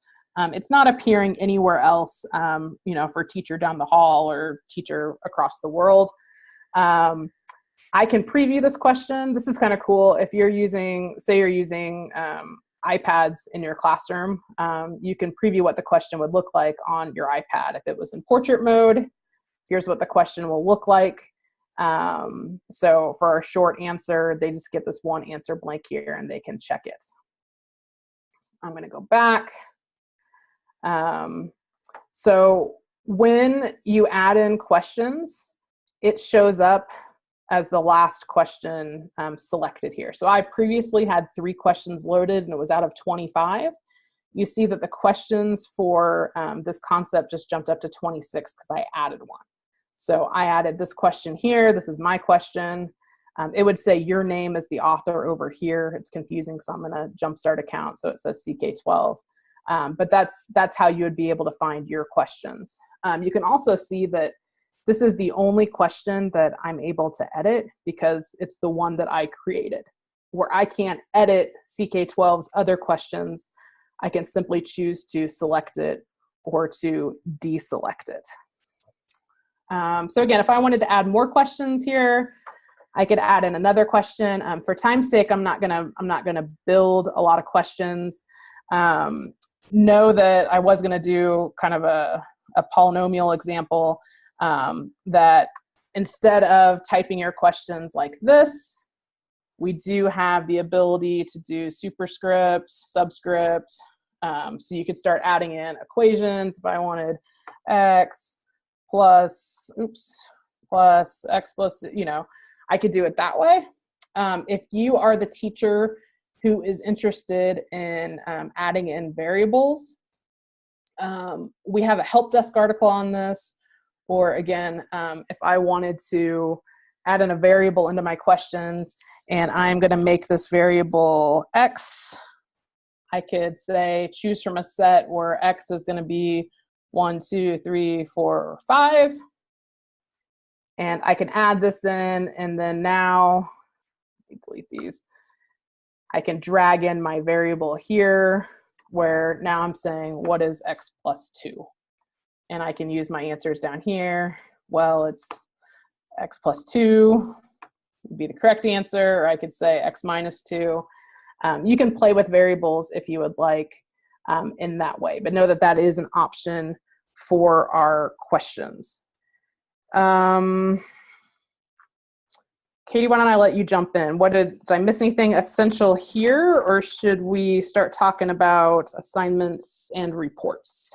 It's not appearing anywhere else, for teacher down the hall or teacher across the world. I can preview this question. This is kind of cool. If you're using, iPads in your classroom, you can preview what the question would look like on your iPad. If it was in portrait mode, here's what the question will look like. So for our short answer, they just get this one answer blank here and they can check it. I'm going to go back. So when you add in questions, it shows up as the last question selected here. So I previously had 3 questions loaded and it was out of 25. You see that the questions for this concept just jumped up to 26 because I added one. So I added this question here. This is my question. It would say your name is the author over here. It's confusing, so I'm going to jumpstart account. So it says CK-12. But that's how you would be able to find your questions. You can also see that this is the only question that I'm able to edit because it's the one that I created. Where I can't edit CK-12's other questions, I can simply choose to select it or to deselect it. So again, if I wanted to add more questions here, I could add in another question. For time's sake, I'm not gonna build a lot of questions. Know that I was gonna do kind of a polynomial example, that instead of typing your questions like this, we do have the ability to do superscript, subscript. So you could start adding in equations. If I wanted x plus x plus, I could do it that way. If you are the teacher who is interested in adding in variables, we have a help desk article on this. Or again, if I wanted to add in a variable into my questions and I'm going to make this variable x, I could say choose from a set where x is going to be 1, 2, 3, 4, 5. And I can add this in, and then now, let me delete these. I can drag in my variable here where now I'm saying what is x plus 2? And I can use my answers down here. Well, it's x plus 2 would be the correct answer, or I could say x minus 2. You can play with variables if you would like in that way, but know that that is an option for our questions. Katie, why don't I let you jump in? Did I miss anything essential here, or should we start talking about assignments and reports?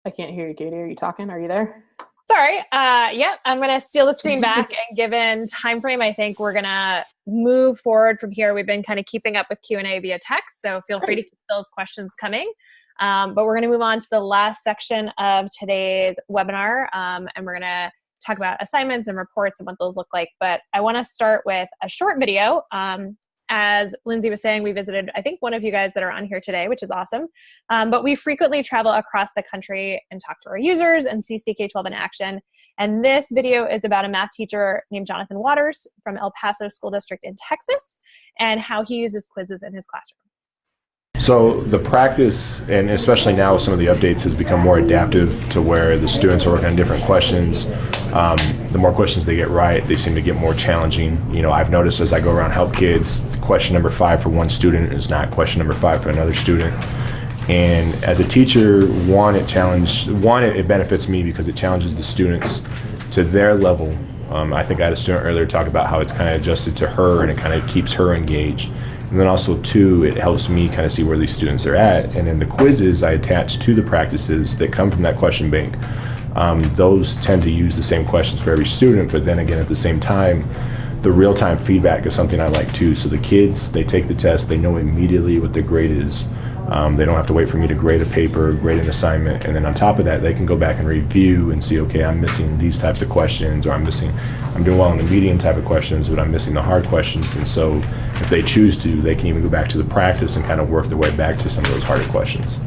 I can't hear you, Katie. Are you talking? Are you there? Sorry. Yeah, I'm going to steal the screen back. And given time frame, I think we're going to move forward from here. We've been kind of keeping up with Q&A via text, so feel free to keep those questions coming. But we're going to move on to the last section of today's webinar, and we're going to talk about assignments and reports and what those look like. But I want to start with a short video. As Lindsay was saying, we visited, I think, one of you guys that are on here today, which is awesome. But we frequently travel across the country and talk to our users and see CK-12 in action. And this video is about a math teacher named Jonathan Waters from El Paso School District in Texas and how he uses quizzes in his classroom. So the practice, and especially now with some of the updates, has become more adaptive to where the students are working on different questions. The more questions they get right, they seem to get more challenging. I've noticed as I go around help kids, question number 5 for one student is not question number 5 for another student. And as a teacher, it benefits me because it challenges the students to their level. I think I had a student earlier talk about how it's kind of adjusted to her and it kind of keeps her engaged. And then also, too, it helps me kind of see where these students are at. And then the quizzes I attach to the practices that come from that question bank, those tend to use the same questions for every student, but then again, at the same time, the real-time feedback is something I like too. So the kids, they take the test, they know immediately what their grade is. They don't have to wait for me to grade a paper, grade an assignment, and then on top of that, they can go back and review and see, okay, I'm missing these types of questions, or I'm doing well in the medium type of questions, but I'm missing the hard questions. And so if they choose to, they can even go back to the practice and kind of work their way back to some of those harder questions.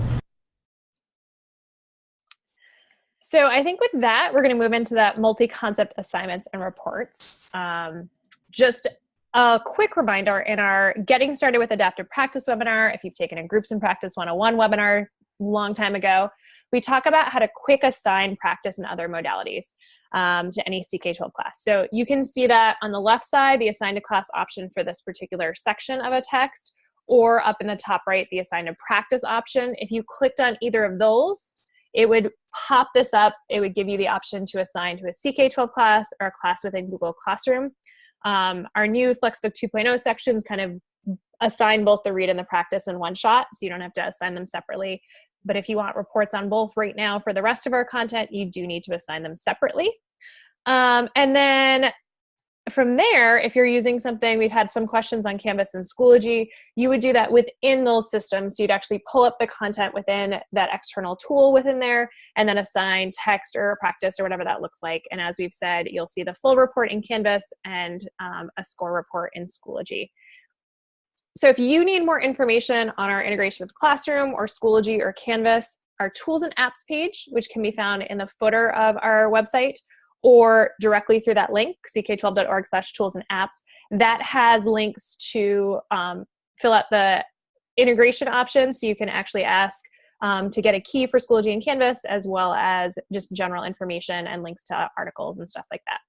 So I think with that, we're going to move into that multi-concept assignments and reports. Just a quick reminder, in our Getting Started with Adaptive Practice webinar, if you've taken a Groups in Practice 101 webinar a long time ago, we talk about how to quick assign practice and other modalities to any CK-12 class. So you can see that on the left side, the Assign to Class option for this particular section of a text, or up in the top right, the Assign to Practice option. If you clicked on either of those, it would pop this up. It would give you the option to assign to a CK-12 class or a class within Google Classroom. Our new Flexbook 2.0 sections kind of assign both the read and the practice in one shot, so you don't have to assign them separately. But if you want reports on both right now for the rest of our content, you do need to assign them separately. And then from there, if you're using something, we've had some questions on Canvas and Schoology, you would do that within those systems. So you'd actually pull up the content within that external tool within there and then assign text or practice or whatever that looks like. And as we've said, you'll see the full report in Canvas and a score report in Schoology. So if you need more information on our integration with Classroom or Schoology or Canvas, our tools and apps page, which can be found in the footer of our website, or directly through that link, ck12.org/tools and apps, that has links to fill out the integration options. So you can actually ask to get a key for Schoology and Canvas, as well as just general information and links to articles and stuff like that.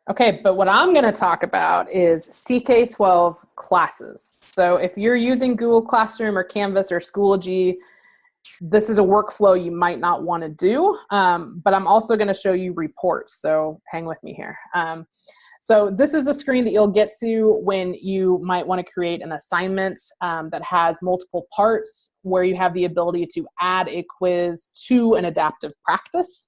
Okay, but what I'm going to talk about is CK-12 classes. So if you're using Google Classroom or Canvas or Schoology, this is a workflow you might not want to do, but I'm also going to show you reports, so hang with me here. So this is a screen that you'll get to when you might want to create an assignment that has multiple parts, where you have the ability to add a quiz to an adaptive practice.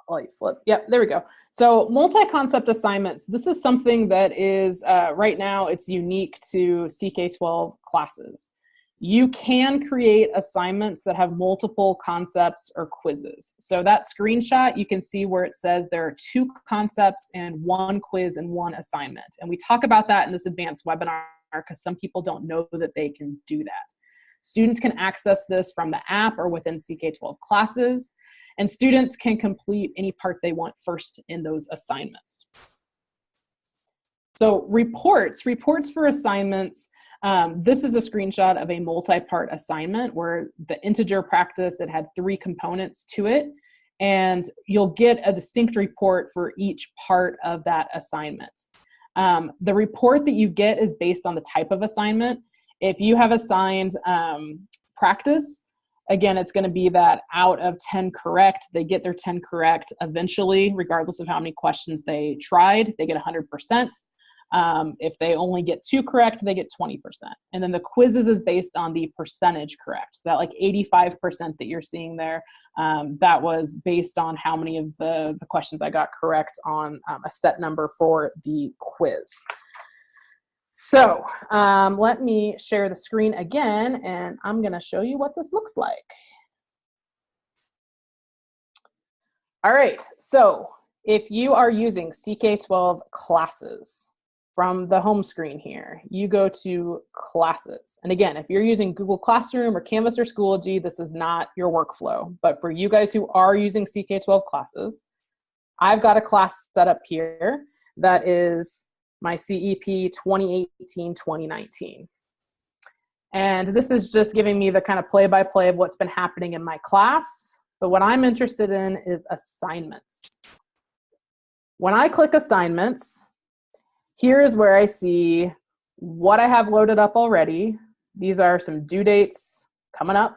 I'll let you flip. Yep, there we go. So multi-concept assignments, this is something that is, right now, it's unique to CK-12 classes. You can create assignments that have multiple concepts or quizzes. So that screenshot, you can see where it says there are 2 concepts and 1 quiz and 1 assignment. And we talk about that in this advanced webinar because some people don't know that they can do that. Students can access this from the app or within CK-12 classes, and students can complete any part they want first in those assignments. So reports for assignments, this is a screenshot of a multi-part assignment where the integer practice, it had 3 components to it, and you'll get a distinct report for each part of that assignment. The report that you get is based on the type of assignment. If you have assigned practice, again, it's going to be that out of 10 correct, they get their 10 correct eventually, regardless of how many questions they tried, they get 100%. If they only get 2 correct, they get 20%. And then the quizzes is based on the percentage correct. So that like 85% that you're seeing there, that was based on how many of the questions I got correct on a set number for the quiz. So let me share the screen again, and I'm going to show you what this looks like. All right, so if you are using CK-12 classes, from the home screen here, you go to classes. And again, if you're using Google Classroom or Canvas or Schoology, this is not your workflow. But for you guys who are using CK-12 classes, I've got a class set up here that is my CEP 2018-2019. And this is just giving me the kind of play-by-play of what's been happening in my class. But what I'm interested in is assignments. When I click assignments, here's where I see what I have loaded up already. These are some due dates coming up.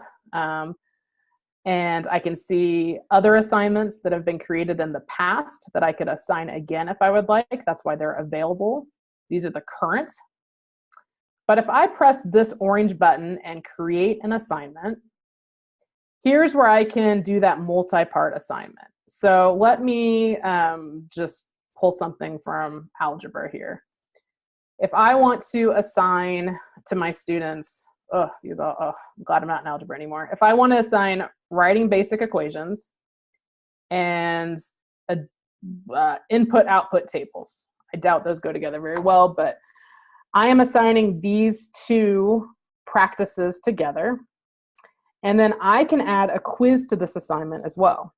And I can see other assignments that have been created in the past that I could assign again if I would like. That's why they're available. These are the current. But if I press this orange button and create an assignment, here's where I can do that multi-part assignment. So let me just pull something from algebra here. If I want to assign to my students, I'm glad I'm not in algebra anymore. If I want to assign writing basic equations and input-output tables, I doubt those go together very well, but I am assigning these two practices together. And then I can add a quiz to this assignment as well.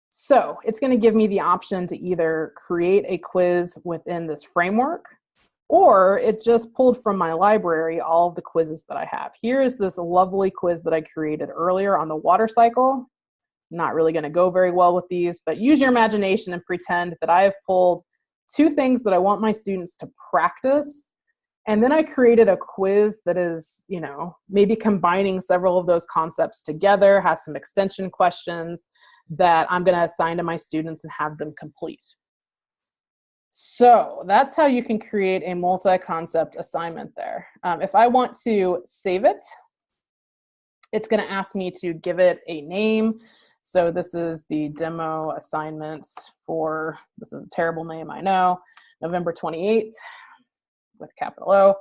So it's going to give me the option to either create a quiz within this framework, or it just pulled from my library all of the quizzes that I have. Here is this lovely quiz that I created earlier on the water cycle. Not really going to go very well with these, but use your imagination and pretend that I have pulled two things that I want my students to practice. And then I created a quiz that is, maybe combining several of those concepts together, has some extension questions that I'm going to assign to my students and have them complete. So that's how you can create a multi-concept assignment there. If I want to save it, it's going to ask me to give it a name. So this is the demo assignment for, this is a terrible name, I know, November 28th with capital O.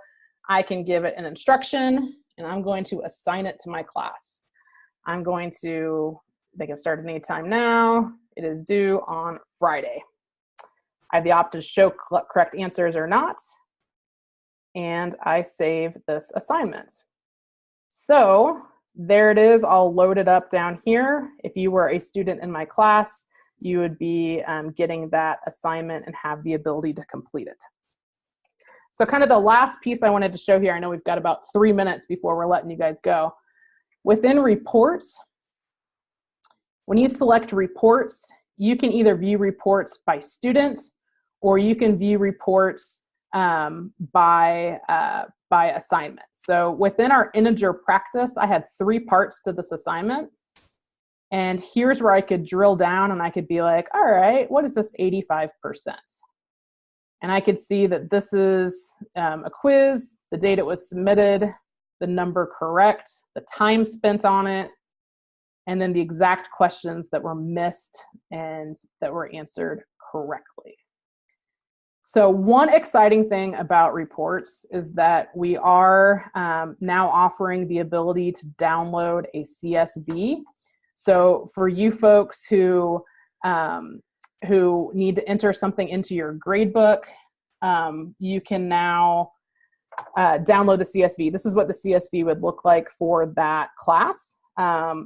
I can give it an instruction, and I'm going to assign it to my class. I'm going to, they can start at any time now. It is due on Friday. I have the option to show correct answers or not, and I save this assignment. So there it is, all loaded up down here. If you were a student in my class, you would be getting that assignment and have the ability to complete it. So kind of the last piece I wanted to show here, I know we've got about 3 minutes before we're letting you guys go. Within reports, when you select reports, you can either view reports by student, or you can view reports by assignment. So within our integer practice, I had 3 parts to this assignment. And here's where I could drill down and I could be like, all right, what is this 85%? And I could see that this is a quiz, the date it was submitted, the number correct, the time spent on it, and then the exact questions that were missed and that were answered correctly. So one exciting thing about reports is that we are now offering the ability to download a CSV. So for you folks who need to enter something into your gradebook, you can now download the CSV. This is what the CSV would look like for that class.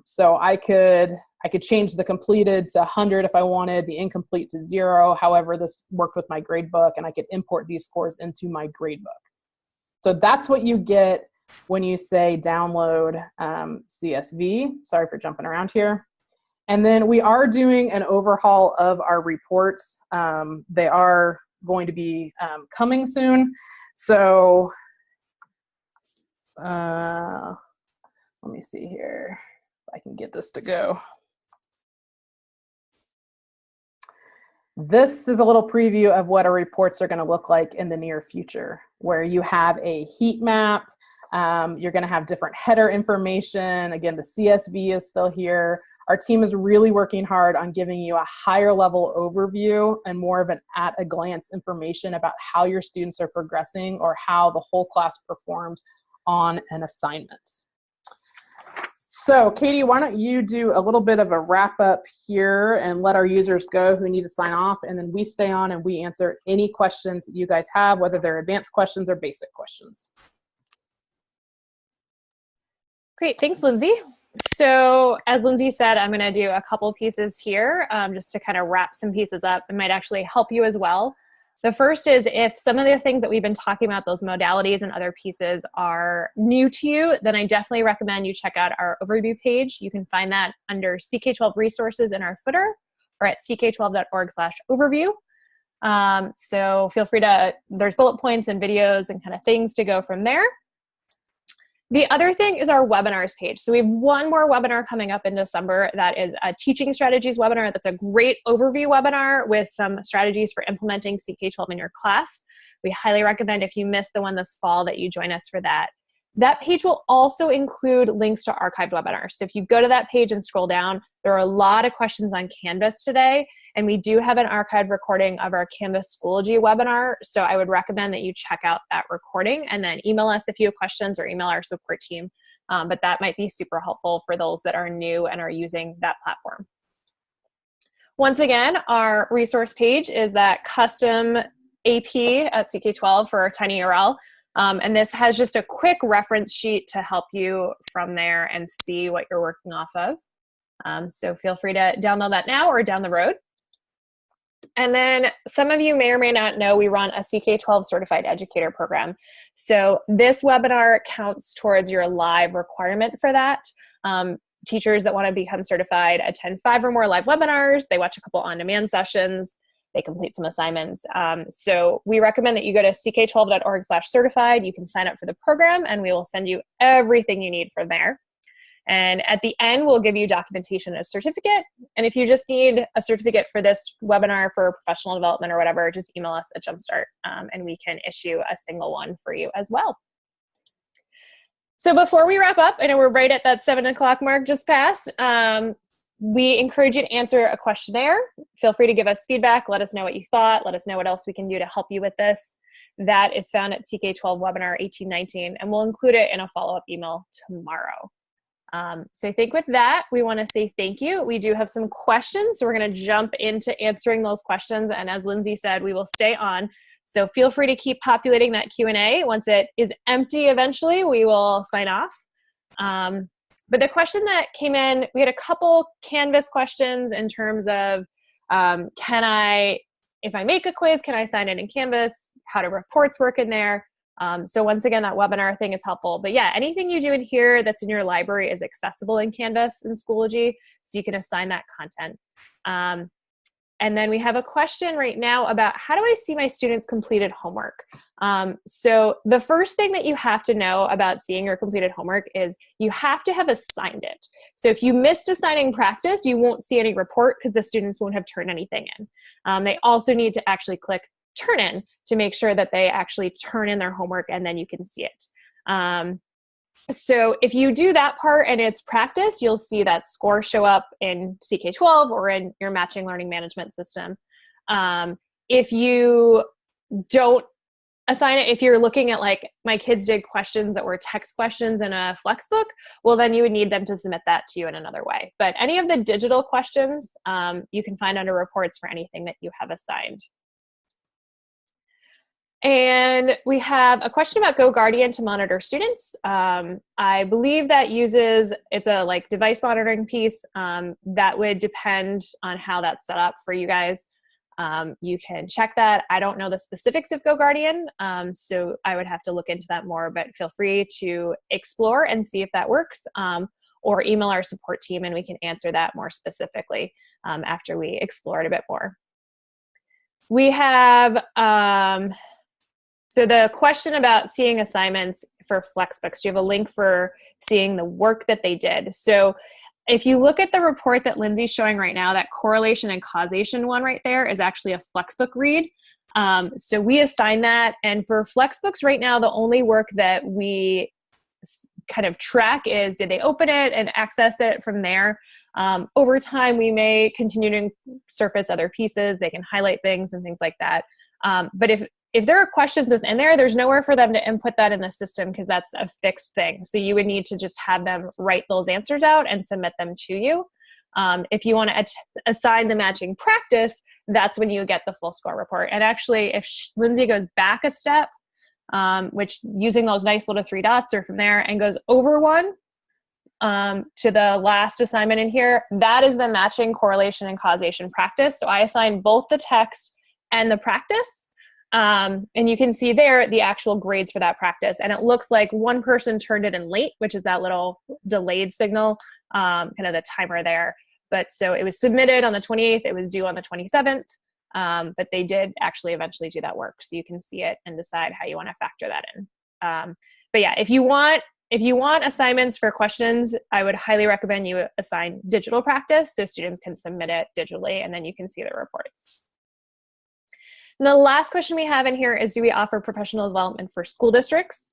So I could change the completed to 100 if I wanted, the incomplete to 0. However, this worked with my gradebook, and I could import these scores into my gradebook. So that's what you get when you say download CSV. Sorry for jumping around here. And then we are doing an overhaul of our reports. They are going to be coming soon. So let me see here if I can get this to go. This is a little preview of what our reports are going to look like in the near future, where you have a heat map. You're going to have different header information. Again, the CSV is still here. Our team is really working hard on giving you a higher level overview and more of an at-a-glance information about how your students are progressing or how the whole class performed on an assignment. So Katie, why don't you do a little bit of a wrap up here and let our users go who need to sign off, and then we stay on and we answer any questions that you guys have, whether they're advanced questions or basic questions. Great, thanks, Lindsay. So as Lindsay said, I'm gonna do a couple pieces here just to kind of wrap some pieces up. It might actually help you as well. The first is, if some of the things that we've been talking about, those modalities and other pieces, are new to you, then I definitely recommend you check out our overview page. You can find that under CK-12 resources in our footer or at ck12.org/overview. So feel free to, there's bullet points and videos and kind of things to go from there. The other thing is our webinars page. So we have one more webinar coming up in December that is a teaching strategies webinar. That's a great overview webinar with some strategies for implementing CK-12 in your class. We highly recommend, if you missed the one this fall, that you join us for that. That page will also include links to archived webinars. So if you go to that page and scroll down, there are a lot of questions on Canvas today, and we do have an archived recording of our Canvas Schoology webinar. So I would recommend that you check out that recording and then email us if you have questions, or email our support team. But that might be super helpful for those that are new and are using that platform. Once again, our resource page is that custom AP at CK-12 for our tinyURL. And this has just a quick reference sheet to help you from there and see what you're working off of. So feel free to download that now or down the road. And then some of you may or may not know we run a CK-12 Certified Educator program. So this webinar counts towards your live requirement for that. Teachers that want to become certified attend 5 or more live webinars. They watch a couple on-demand sessions. They complete some assignments. So we recommend that you go to ck12.org/certified. You can sign up for the program, and we will send you everything you need from there. And at the end, we'll give you documentation and a certificate. And if you just need a certificate for this webinar for professional development or whatever, just email us at Jumpstart, and we can issue a single one for you as well. So before we wrap up, I know we're right at that 7 o'clock mark just passed. We encourage you to answer a questionnaire. Feel free to give us feedback. Let us know what you thought. Let us know what else we can do to help you with this. That is found at CK-12 webinar 1819, and we'll include it in a follow-up email tomorrow. So I think with that, we want to say thank you. We do have some questions, so we're going to jump into answering those questions. And as Lindsay said, we will stay on. So feel free to keep populating that Q&A. Once it is empty eventually, we will sign off. But the question that came in, we had a couple Canvas questions in terms of, if I make a quiz, can I sign it in Canvas? How do reports work in there? So once again, that webinar thing is helpful. But yeah, anything you do in here that's in your library is accessible in Canvas and Schoology, so you can assign that content. And then we have a question right now about how do I see my students' completed homework? So the first thing that you have to know about seeing your completed homework is you have to have assigned it. So if you missed assigning practice, you won't see any report because the students won't have turned anything in. They also need to actually click turn in to make sure that they actually turn in their homework, and then you can see it. So if you do that part and it's practice, you'll see that score show up in CK-12 or in your matching learning management system. If you don't assign it, if you're looking at like my kids did questions that were text questions in a Flexbook, well then you would need them to submit that to you in another way. But any of the digital questions you can find under reports for anything that you have assigned. And we have a question about GoGuardian to monitor students. I believe that it's a like device monitoring piece. That would depend on how that's set up for you guys. You can check that. I don't know the specifics of GoGuardian, so I would have to look into that more, but feel free to explore and see if that works, or email our support team and we can answer that more specifically after we explore it a bit more. We have, so the question about seeing assignments for Flexbooks, do you have a link for seeing the work that they did? So if you look at the report that Lindsay's showing right now, that correlation and causation one right there is actually a Flexbook read. So we assign that, and for Flexbooks right now, the only work that we kind of track is did they open it and access it from there. Over time, we may continue to surface other pieces. They can highlight things and things like that. But if there are questions within there, there's nowhere for them to input that in the system because that's a fixed thing. So you would need to just have them write those answers out and submit them to you. If you want to assign the matching practice, that's when you get the full score report. And actually, if Lindsay goes back a step, which using those nice little 3 dots or from there and goes over one to the last assignment in here, that is the matching correlation and causation practice. So I assign both the text and the practice. And you can see there the actual grades for that practice. And it looks like one person turned it in late, which is that little delayed signal, kind of the timer there. But so it was submitted on the 28th. It was due on the 27th. but they did actually eventually do that work. So you can see it and decide how you want to factor that in. But yeah, if you want assignments for questions, I would highly recommend you assign digital practice so students can submit it digitally and then you can see the reports. And the last question we have in here is, do we offer professional development for school districts?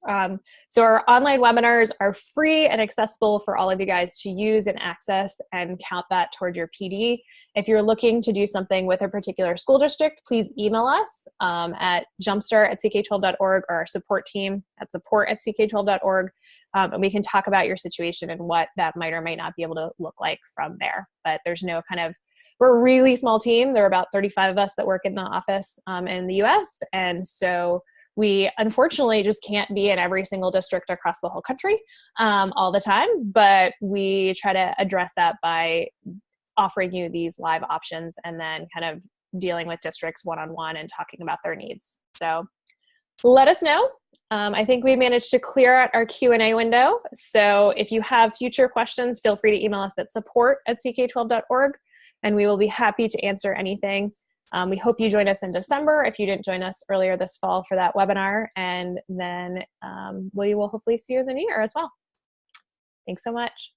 So our online webinars are free and accessible for all of you guys to use and access and count that towards your PD. If you're looking to do something with a particular school district, please email us at jumpstart@ck12.org or our support team at support@ck12.org. And we can talk about your situation and what that might or might not be able to look like from there. But there's no kind of, we're a really small team. There are about 35 of us that work in the office in the US. And so we unfortunately just can't be in every single district across the whole country all the time. But we try to address that by offering you these live options and then kind of dealing with districts one-on-one and talking about their needs. So let us know. I think we managed to clear out our Q&A window. So if you have future questions, feel free to email us at support@ck12.org. And we will be happy to answer anything. We hope you join us in December if you didn't join us earlier this fall for that webinar. And then we will hopefully see you in the new year as well. Thanks so much.